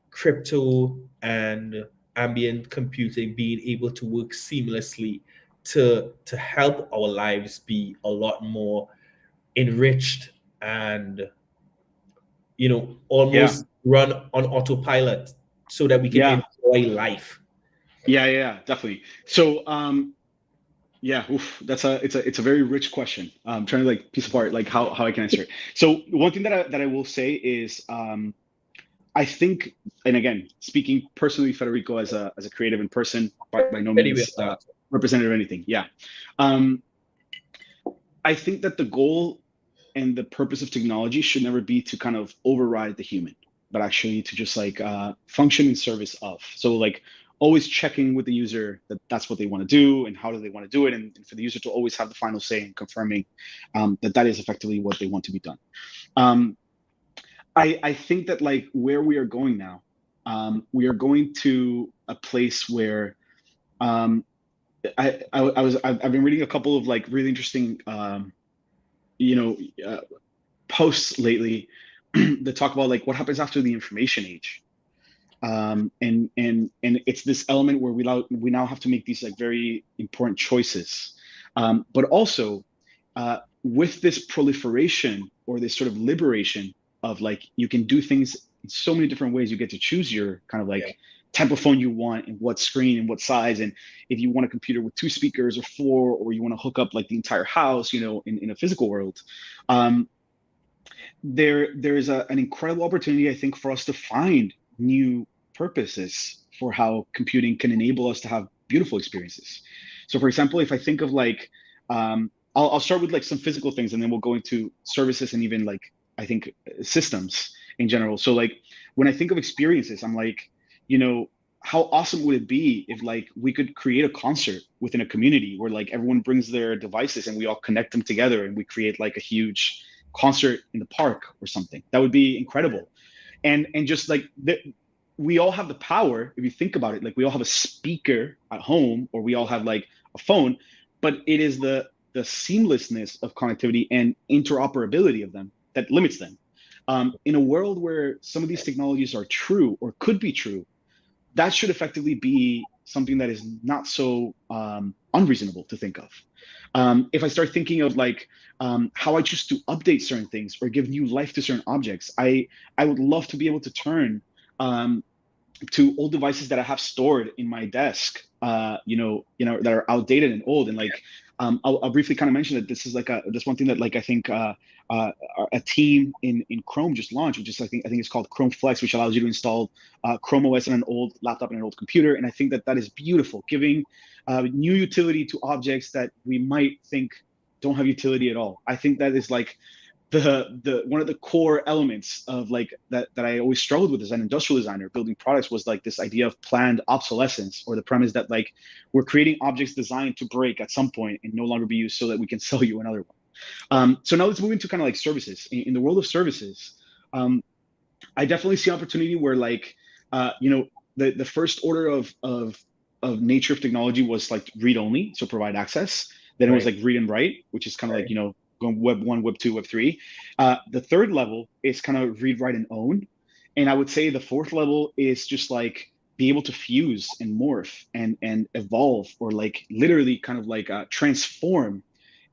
crypto and ambient computing being able to work seamlessly to help our lives be a lot more enriched and Yeah. almost run on autopilot so that we can Yeah. enjoy life? Yeah. Definitely. So, yeah, oof, it's a very rich question. I'm trying to like piece apart like how I can answer it. So one thing that I will say is I think, and again, speaking personally, Federico as a creative in person, by no Very means well. representative of anything. Yeah. Um, I think that the goal and the purpose of technology should never be to kind of override the human, but actually to just like function in service of. So like always checking with the user that that's what they want to do and how do they want to do it, and for the user to always have the final say in confirming that that is effectively what they want to be done. Um, I think that like where we are going now, we are going to a place where um, I've been reading a couple of like really interesting you know uh, posts lately that talk about like what happens after the information age. And it's this element where we now have to make these like very important choices, but also with this proliferation or this sort of liberation of like you can do things in so many different ways. You get to choose your kind of Yeah. like type of phone you want and what screen and what size, and if you want a computer with 2 speakers or 4, or you want to hook up like the entire house, in a physical world. um, there is an incredible opportunity, I think, for us to find new purposes for how computing can enable us to have beautiful experiences. So, for example, if I think of like, I'll start with like some physical things, and then we'll go into services and even like I think systems in general. So, like when I think of experiences, I'm like, you know, how awesome would it be if like we could create a concert within a community where like everyone brings their devices and we all connect them together and we create like a huge concert in the park or something. That would be incredible. And just like we all have the power, if you think about it, like we all have a speaker at home or we all have like a phone, but it is the seamlessness of connectivity and interoperability of them that limits them. In a world where some of these technologies are true or could be true, that should effectively be something that is not so unreasonable to think of. If I start thinking of like how I choose to update certain things or give new life to certain objects, I would love to be able to turn um, to old devices that I have stored in my desk, that are outdated and old. And like, I'll briefly kind of mention that this is like this one thing that like I think uh, a team in Chrome just launched, which is I think it's called Chrome Flex, which allows you to install Chrome OS on an old laptop and an old computer. And I think that that is beautiful, giving new utility to objects that we might think don't have utility at all. I think that is like the one of the core elements of like that I always struggled with as an industrial designer building products was like this idea of planned obsolescence, or the premise that like we're creating objects designed to break at some point and no longer be used so that we can sell you another one. So now let's move into kind of like services. In the world of services, I definitely see opportunity where like the first order of nature of technology was like read only, so provide access. Then it was like read and write, which is kind of like going Web 1, Web 2, Web 3. The third level is kind of read, write, and own. And I would say the fourth level is just like be able to fuse and morph and evolve, or like literally kind of like transform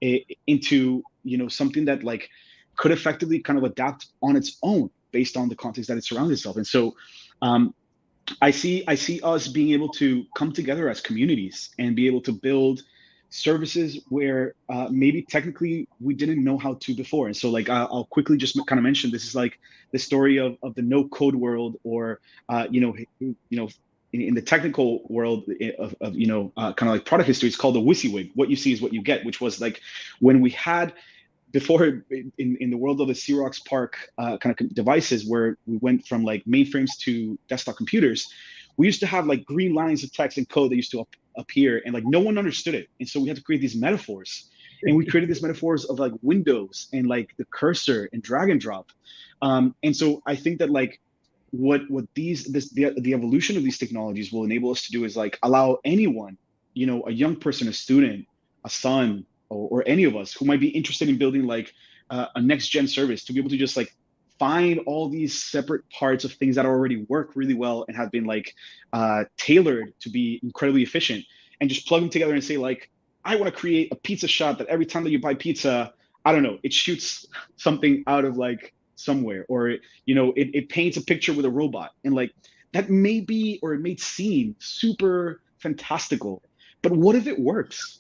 it into something that like could effectively kind of adapt on its own based on the context that it surrounds itself. And so I see us being able to come together as communities and be able to build services where maybe technically we didn't know how to before. And so like I'll quickly just kind of mention, this is like the story of the no code world, or in the technical world of kind of like product history, it's called the WYSIWYG. What you see is what you get, which was like when we had before in the world of the Xerox PARC kind of devices, where we went from like mainframes to desktop computers, we used to have like green lines of text and code that used to appear, and like no one understood it. And so we had to create these metaphors, and we created these metaphors of like windows and like the cursor and drag and drop. And so I think that like what the evolution of these technologies will enable us to do is like allow anyone, a young person, a student, a son, or any of us who might be interested in building like a next gen service, to be able to just like find all these separate parts of things that already work really well and have been like tailored to be incredibly efficient, and just plug them together and say like, I want to create a pizza shop that every time that you buy pizza, I don't know, it shoots something out of like somewhere, or it paints a picture with a robot. And like that may be, or it may seem super fantastical, but what if it works?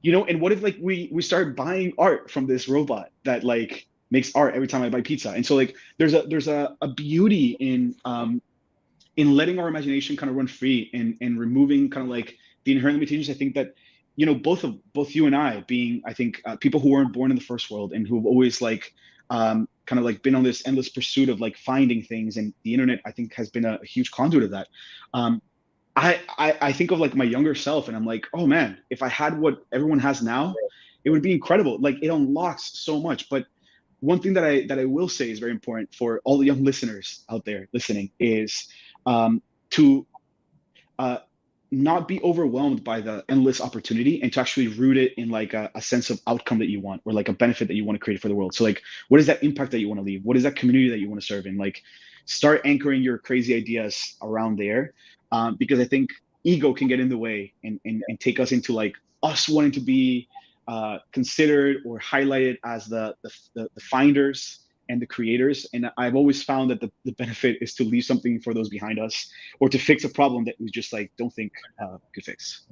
And what if like we start buying art from this robot that like makes art every time I buy pizza? And so like there's a beauty in letting our imagination kind of run free, and removing kind of like the inherent limitations. I think that both you and I, being I think people who weren't born in the first world and who've always like kind of like been on this endless pursuit of like finding things, and the internet I think has been a huge conduit of that. I think of like my younger self, and I'm like, oh man, if I had what everyone has now, it would be incredible. Like it unlocks so much. But one thing that I will say is very important for all the young listeners out there listening is to not be overwhelmed by the endless opportunity, and to actually root it in like a sense of outcome that you want, or like a benefit that you want to create for the world. So like, what is that impact that you want to leave? What is that community that you want to serve in? Like, start anchoring your crazy ideas around there. Because I think ego can get in the way and take us into like us wanting to be considered or highlighted as the finders and the creators. And I've always found that the benefit is to leave something for those behind us, or to fix a problem that we just like don't think could fix.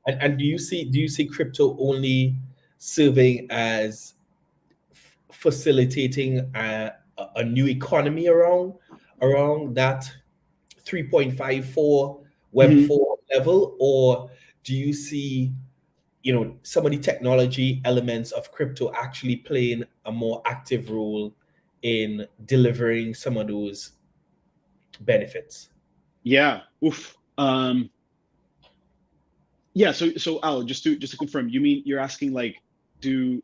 And do you see crypto only serving as facilitating a new economy around that 3.54 Web 4 level, or do you see some of the technology elements of crypto actually playing a more active role in delivering some of those benefits? Yeah. Oof. Yeah. So Al, just to confirm, you're asking like, do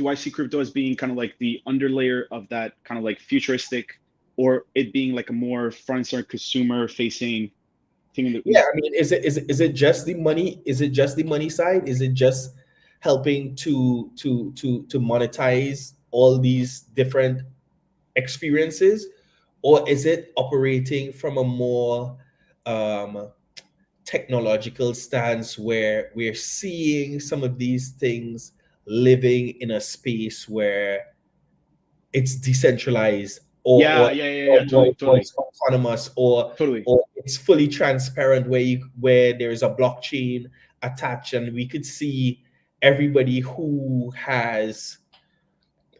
I see crypto as being kind of like the underlayer of that kind of like futuristic, or it being like a more front and center consumer facing thing? Yeah, I mean, is it just the money? Is it just the money side? Is it just helping to monetize all these different experiences, or is it operating from a more technological stance, where we're seeing some of these things living in a space where it's decentralized, or totally. it's autonomous, or Totally. or it's fully transparent, where there is a blockchain attached, and we could see everybody who has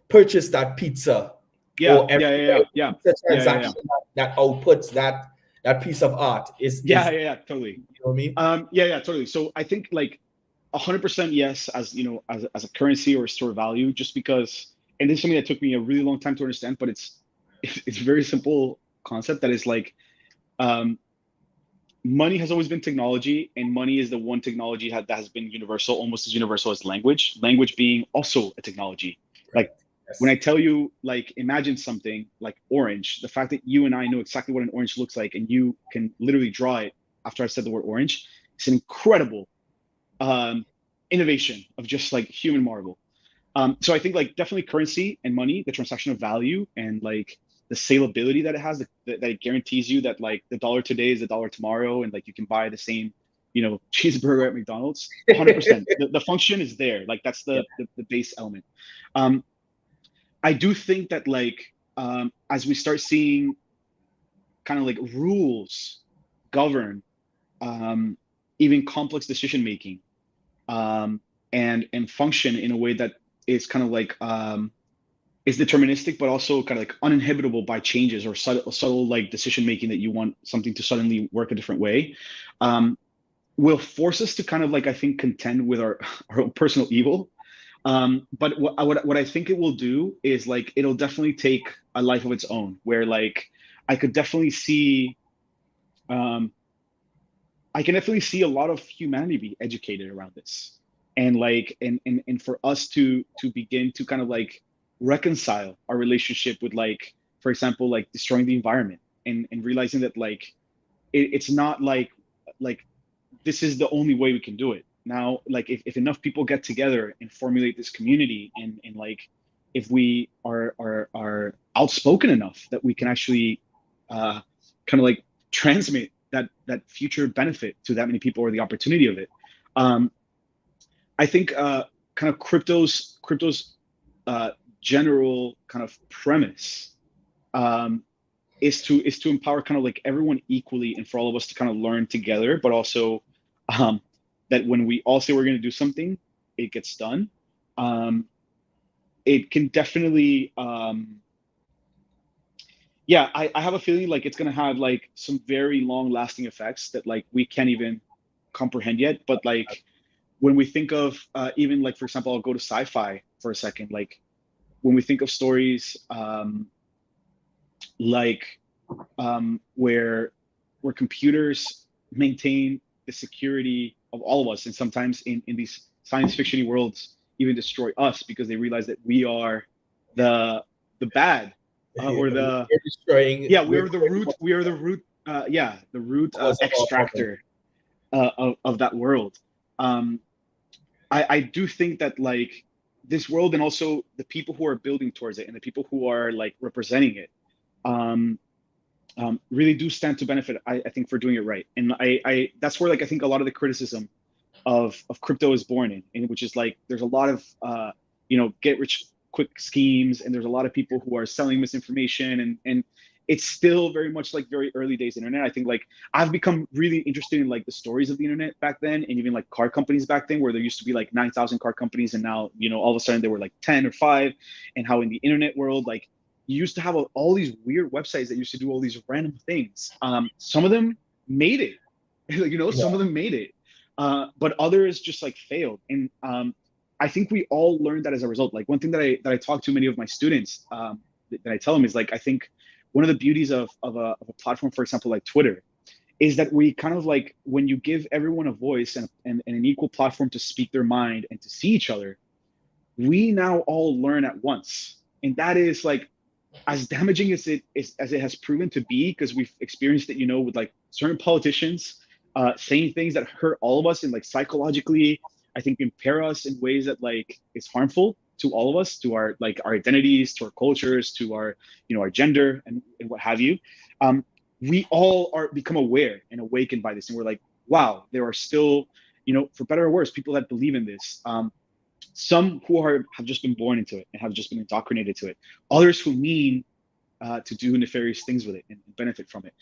purchased that pizza, Yeah. transaction that outputs that piece of art is totally. You know what I mean? Totally. So I think like 100% yes, as a currency or store value, just because and this is something that took me a really long time to understand, but it's a very simple concept that is like, money has always been technology, and money is the one technology that has been universal, almost as universal as language. Language being also a technology. Right. Like when I tell you, like, imagine something like orange, the fact that you and I know exactly what an orange looks like, and you can literally draw it after I said the word orange, it's an incredible innovation of just like human marvel. So I think like definitely currency and money, the transaction of value, and like the saleability that it has, that it guarantees you that like the dollar today is the dollar tomorrow, and like you can buy the same, cheeseburger at McDonald's. 100%. The function is there. Like that's the base element. I do think that like as we start seeing kind of like rules govern even complex decision making and function in a way that is kind of like is deterministic, but also kind of like uninhibitable by changes or subtle like decision making that you want something to suddenly work a different way, will force us to kind of like, I think, contend with our own personal evil. But what I think it will do is like it'll definitely take a life of its own, where like I could definitely see I can definitely see a lot of humanity be educated around this, and like and for us to begin to kind of like reconcile our relationship with, like, for example, like destroying the environment, and realizing that like it's not like this is the only way we can do it. Now, like if enough people get together and formulate this community, and like if we are outspoken enough that we can actually kind of like transmit that future benefit to that many people, or the opportunity of it, I think kind of crypto's general kind of premise is to empower kind of like everyone equally, and for all of us to kind of learn together, but also that when we all say we're going to do something, it gets done. It can definitely I have a feeling like it's going to have like some very long lasting effects that like we can't even comprehend yet. But like when we think of even like, for example, I'll go to sci-fi for a second. Like when we think of stories where computers maintain the security of all of us, and sometimes in these science fiction worlds even destroy us because they realize that we are the bad or the destroying. we're the root extractor of that world. I do think that like this world, and also the people who are building towards it, and the people who are like representing it, really do stand to benefit, I think, for doing it right. And I that's where like I think a lot of the criticism of crypto is born in, which is like there's a lot of get rich quick schemes, and there's a lot of people who are selling misinformation, and it's still very much like very early days internet. I think like I've become really interested in like the stories of the internet back then, and even like car companies back then, where there used to be like 9,000 car companies, and now all of a sudden there were like 10 or 5, and how in the internet world like you used to have all these weird websites that used to do all these random things. Some of them made it, some of them made it, but others just like failed. And I think we all learned that as a result. Like one thing that I talk to many of my students, that I tell them is like, I think one of the beauties of a platform, for example, like Twitter, is that we kind of like, when you give everyone a voice and an equal platform to speak their mind and to see each other, we now all learn at once. And that is like, as damaging as it has proven to be, because we've experienced it, with like certain politicians saying things that hurt all of us, and like psychologically, I think, impair us in ways that like is harmful to all of us, to our identities, to our cultures, to our our gender, and what have you. We all become aware and awakened by this, and we're like, wow, there are still, for better or worse, people that believe in this. Some who have just been born into it and have just been indoctrinated to it. Others who mean to do nefarious things with it and benefit from it.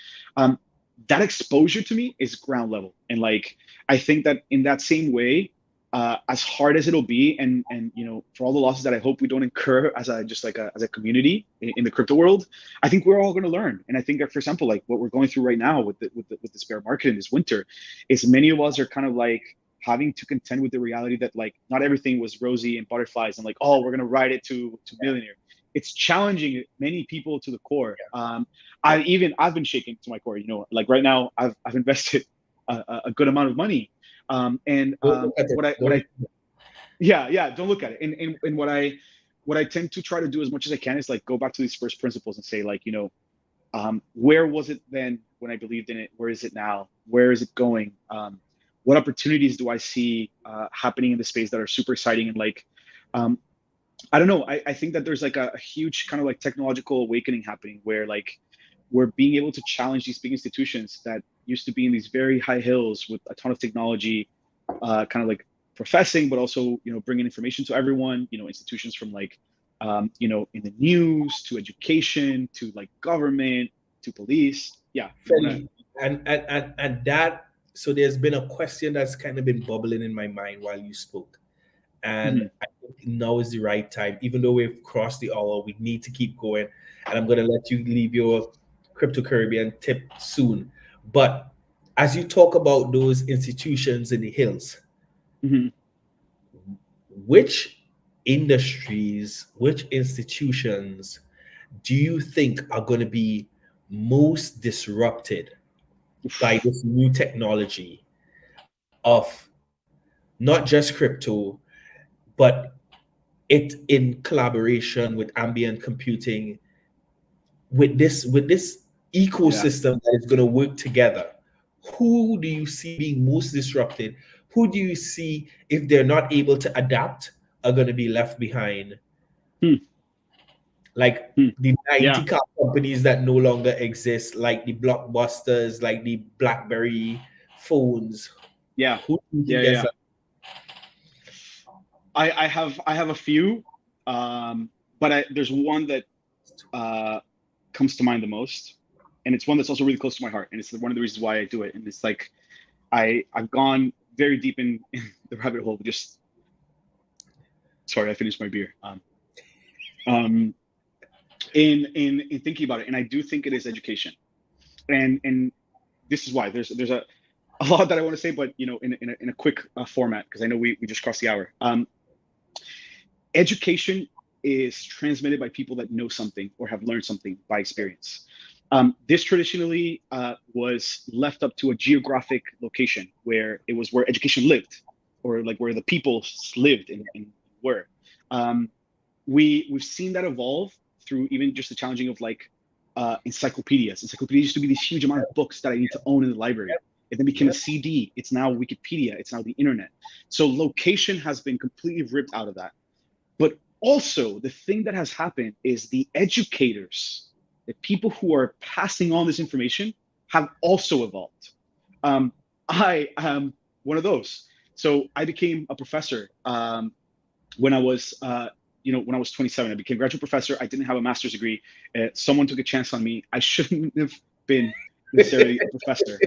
That exposure to me is ground level, and like I think that in that same way, as hard as it'll be, and for all the losses that I hope we don't incur as a community in the crypto world, I think we're all going to learn. And I think that, for example, like what we're going through right now with this bear market in this winter, is many of us are kind of like having to contend with the reality that like not everything was rosy and butterflies and like, oh, we're gonna ride it to millionaire. It's challenging many people to the core. I've been shaken to my core. You know, like right now, I've invested a good amount of money, and don't look at it. And what I tend to try to do as much as I can is like go back to these first principles and say like, you know, where was it then when I believed in it? Where is it now? Where is it going? What opportunities do I see happening in the space that are super exciting? And like, I don't know. I think that there's like a huge kind of like technological awakening happening where like we're being able to challenge these big institutions that used to be in these very high hills with a ton of technology, kind of like professing, but also, you know, bringing information to everyone, you know, institutions from like, you know, in the news to education, to like government, to police. Yeah. And that, so there's been a question that's kind of been bubbling in my mind while you spoke. And I think now is the right time, even though we've crossed the hour, we need to keep going. And I'm going to let you leave your Crypto Caribbean tip soon. But as you talk about those institutions in the hills, which industries, which institutions do you think are going to be most disrupted by this new technology of not just crypto, but it in collaboration with ambient computing, with this ecosystem that is going to work together? Who do you see being most disrupted? Who do you see, if they're not able to adapt, are going to be left behind? Like the 90 car companies that no longer exist, like the Blockbusters, like the BlackBerry phones. Yeah. Who do you think gets I have a few, but there's one that comes to mind the most, and it's one that's also really close to my heart, and it's one of the reasons why I do it. And it's like I've gone very deep in the rabbit hole. Just sorry, I finished my beer. In thinking about it, and I do think it is education, and this is why there's a lot that I want to say, but you know, in a quick format, because I know we just crossed the hour. Education is transmitted by people that know something or have learned something by experience. This traditionally was left up to a geographic location where it was where education lived, or like where the people lived and were. We've seen that evolve through even just the challenging of like encyclopedias. Encyclopedias used to be this huge amount of books that I need to own in the library. It then became a CD. It's now Wikipedia. It's now the internet. So location has been completely ripped out of that. But also the thing that has happened is the educators, the people who are passing on this information, have also evolved. I am one of those. So I became a professor when I was, when I was 27. I became a graduate professor. I didn't have a master's degree. Someone took a chance on me. I shouldn't have been necessarily a professor,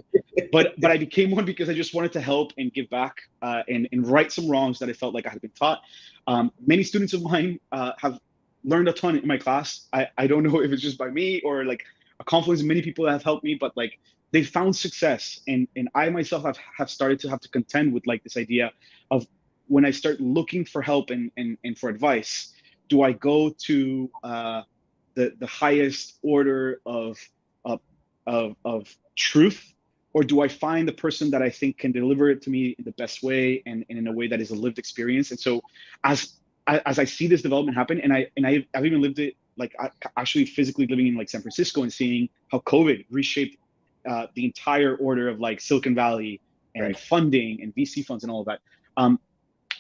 but I became one because I just wanted to help and give back and right some wrongs that I felt like I had been taught. Many students of mine have learned a ton in my class. I don't know if it's just by me or like a confluence of many people that have helped me, but like they found success, and I myself have started to have to contend with like this idea of when I start looking for help and for advice, do I go to the highest order of truth, or do I find the person that I think can deliver it to me in the best way and in a way that is a lived experience? And so as I see this development happen, and I've even lived it, like actually physically living in like San Francisco and seeing how COVID reshaped the entire order of like Silicon Valley and funding and VC funds and all of that.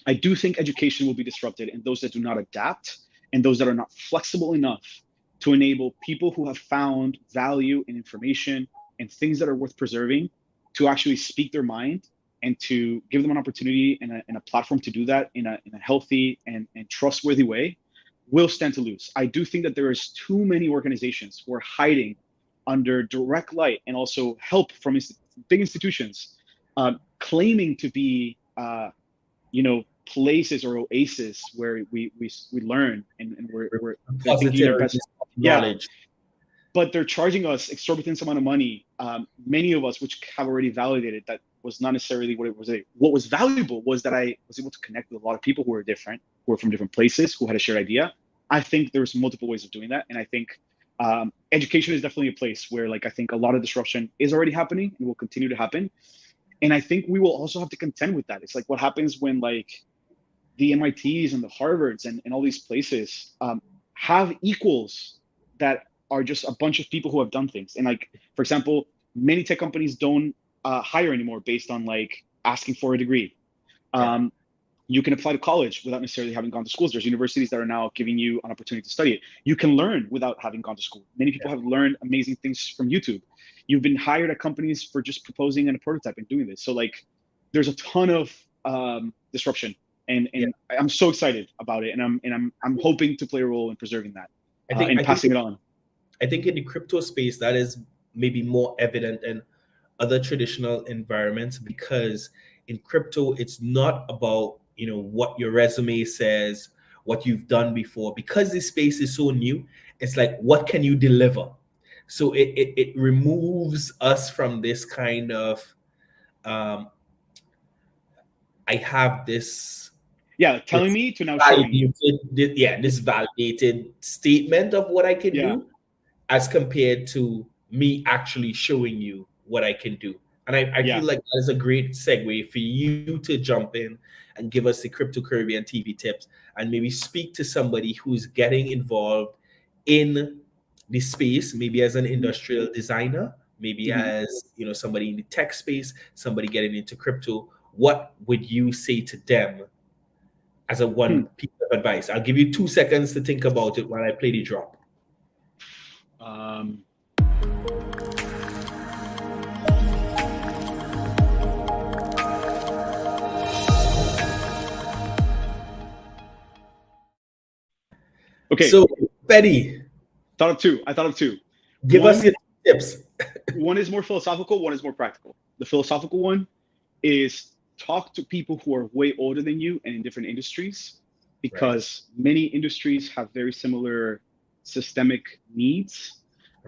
I do think education will be disrupted, and those that do not adapt and those that are not flexible enough to enable people who have found value in information and things that are worth preserving to actually speak their mind and to give them an opportunity and a platform to do that in a healthy and trustworthy way will stand to lose. I do think that there is too many organizations who are hiding under direct light and also help from big institutions, claiming to be, places or oases where we learn and we're thinking their best knowledge. But they're charging us exorbitant amount of money. Many of us, which have already validated that was not necessarily what it was. What was valuable was that I was able to connect with a lot of people who were different, who were from different places, who had a shared idea. I think there's multiple ways of doing that, and I think education is definitely a place where, like, I think a lot of disruption is already happening and will continue to happen. And I think we will also have to contend with that. It's like what happens when, like, the MITs and the Harvards and all these places have equals that are just a bunch of people who have done things. And, like, for example, many tech companies don't hire anymore based on, like, asking for a degree. You can apply to college without necessarily having gone to schools. There's universities that are now giving you an opportunity to study it. You can learn without having gone to school. Many people have learned amazing things from YouTube. You've been hired at companies for just proposing in a prototype and doing this. So, like, there's a ton of disruption, and I'm so excited about it, and I'm hoping to play a role in preserving that and passing it on. I think in the crypto space, that is maybe more evident than other traditional environments, because in crypto, it's not about, you know, what your resume says, what you've done before. Because this space is so new, it's like, what can you deliver? So it removes us from this kind of I have this telling me to now showing you. This validated statement of what I can do, as compared to me actually showing you what I can do. And I feel like that is a great segue for you to jump in and give us the Crypto Caribbean TV tips, and maybe speak to somebody who's getting involved in the space, maybe as an industrial designer, maybe as, you know, somebody in the tech space, somebody getting into crypto. What would you say to them as a one piece of advice? I'll give you 2 seconds to think about it while I play the drop. Okay. So, Betty, I thought of two. Give us your tips. One is more philosophical, one is more practical. The philosophical one is talk to people who are way older than you and in different industries, because many industries have very similar systemic needs.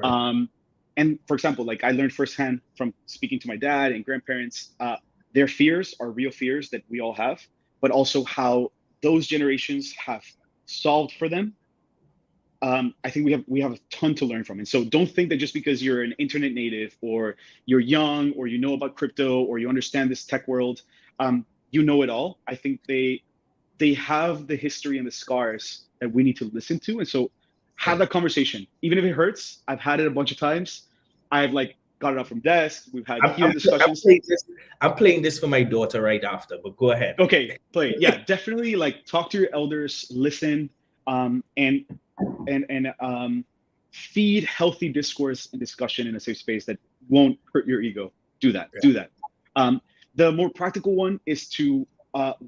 And for example, like, I learned firsthand from speaking to my dad and grandparents, their fears are real fears that we all have, but also how those generations have solved for them. I think we have a ton to learn from. And so don't think that just because you're an internet native, or you're young, or you know about crypto, or you understand this tech world, you know it all. I think they have the history and the scars that we need to listen to. And so have that conversation, even if it hurts. I've had it a bunch of times. I've, like, got it up from desk. We've had discussions. I'm playing this for my daughter right after, but go ahead. Okay, play. Yeah, definitely, like, talk to your elders, listen, and feed healthy discourse and discussion in a safe space that won't hurt your ego. Do that. The more practical one is to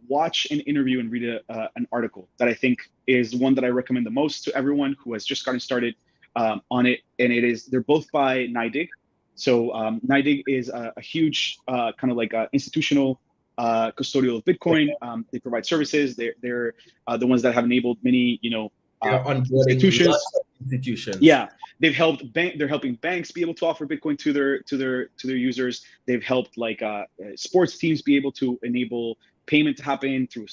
watch an interview and read an article that I think is one that I recommend the most to everyone who has just gotten started on it. And they're both by NYDIG. So NYDIG is a huge kind of like institutional custodial of Bitcoin. They provide services. They're the ones that have enabled many, institutions. Yeah, they're helping banks be able to offer Bitcoin to their users. They've helped, like, sports teams be able to enable payment to happen through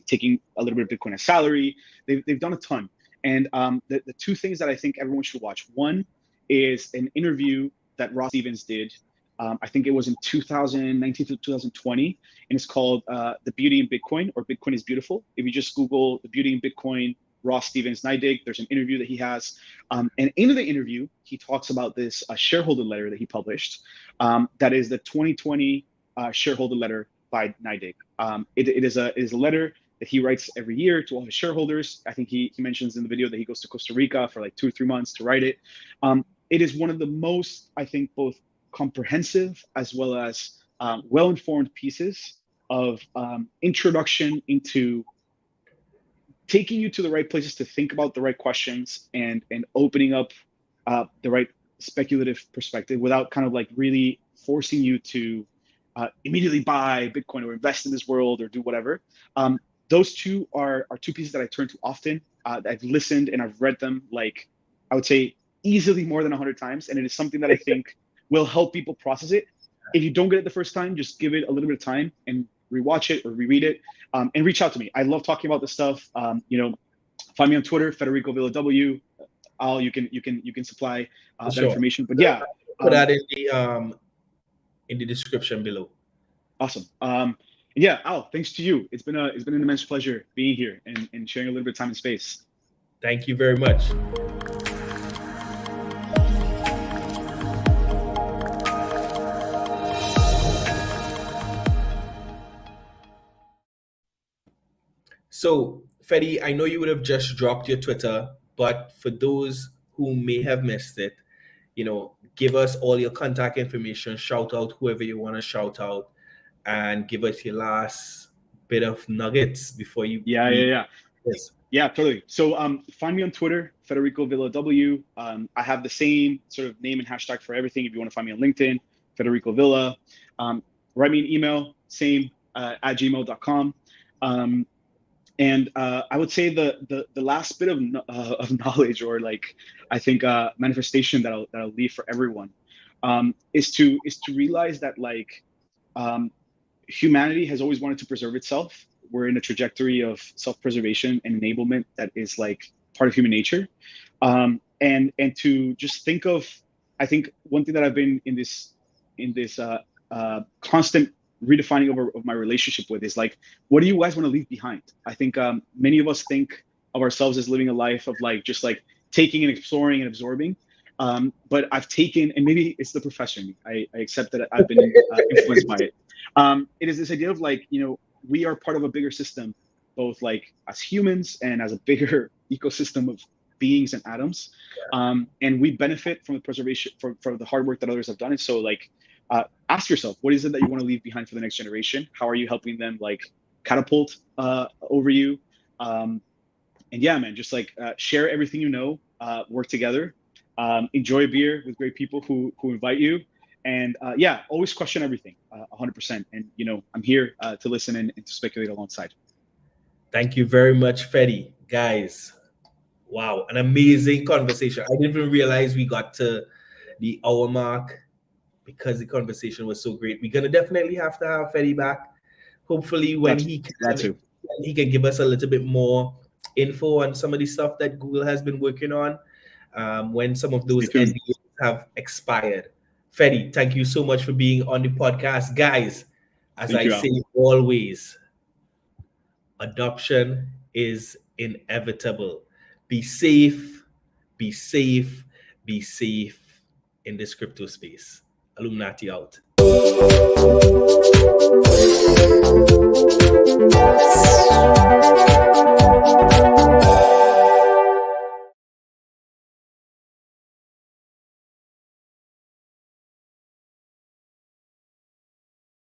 taking a little bit of Bitcoin as salary. They've done a ton. And the two things that I think everyone should watch. One is an interview that Ross Stevens did. I think it was in 2019 to 2020, and it's called The Beauty in Bitcoin, or Bitcoin is Beautiful. If you just Google The Beauty in Bitcoin, Ross Stevens, NYDIG, there's an interview that he has. And in the interview, he talks about this shareholder letter that he published. That is the 2020 shareholder letter by NYDIG. It is a letter that he writes every year to all his shareholders. I think he mentions in the video that he goes to Costa Rica for like 2 or 3 months to write it. It is one of the most, I think, both comprehensive as well as well-informed pieces of introduction into taking you to the right places to think about the right questions and opening up the right speculative perspective without kind of like really forcing you to immediately buy Bitcoin or invest in this world or do whatever. Those two are two pieces that I turn to often. I've listened and I've read them, like, I would say easily more than 100 times. And it is something that I think will help people process it. if you don't get it the first time, just give it a little bit of time and rewatch it or reread it, and reach out to me. I love talking about this stuff. Find me on Twitter, Federico Villa W. Al, you can supply that information. But yeah, put that in the description below. Awesome. Yeah, Al, thanks to you. It's been an immense pleasure being here and sharing a little bit of time and space. Thank you very much. So, Fedi, I know you would have just dropped your Twitter, but for those who may have missed it, give us all your contact information, shout out whoever you want to shout out, and give us your last bit of nuggets before you. Yeah. Yeah, totally. So find me on Twitter, Federico Villa W. I have the same sort of name and hashtag for everything. If you want to find me on LinkedIn, Federico Villa. Write me an email, same at gmail.com. And I would say the last bit of knowledge, or I think manifestation that I'll leave for everyone, is to realize that humanity has always wanted to preserve itself. We're in a trajectory of self-preservation and enablement that is part of human nature, and to just think of, I think one thing that I've been in this constant redefining of my relationship with is what do you guys want to leave behind? I think many of us think of ourselves as living a life of just taking and exploring and absorbing. But I've taken, and maybe it's the professor in me, I accept that I've been influenced by it. It is this idea of we are part of a bigger system, both as humans and as a bigger ecosystem of beings and atoms. And we benefit from the preservation, from the hard work that others have done. And so ask yourself, what is it that you want to leave behind for the next generation? How are you helping them catapult over you? And yeah, man, just share everything you know, work together, enjoy a beer with great people who invite you. And yeah, always question everything, 100%. And I'm here to listen and to speculate alongside. Thank you very much, Fedi. Guys, wow, an amazing conversation. I didn't even realize we got to the hour mark because the conversation was so great. We're gonna definitely have to have Fedi back. Hopefully, when he can give us a little bit more info on some of the stuff that Google has been working on, when some of those NDAs have expired. Fedi, thank you so much for being on the podcast. Guys, as I say always, adoption is inevitable. Be safe, be safe, be safe in this crypto space. Alluminati out.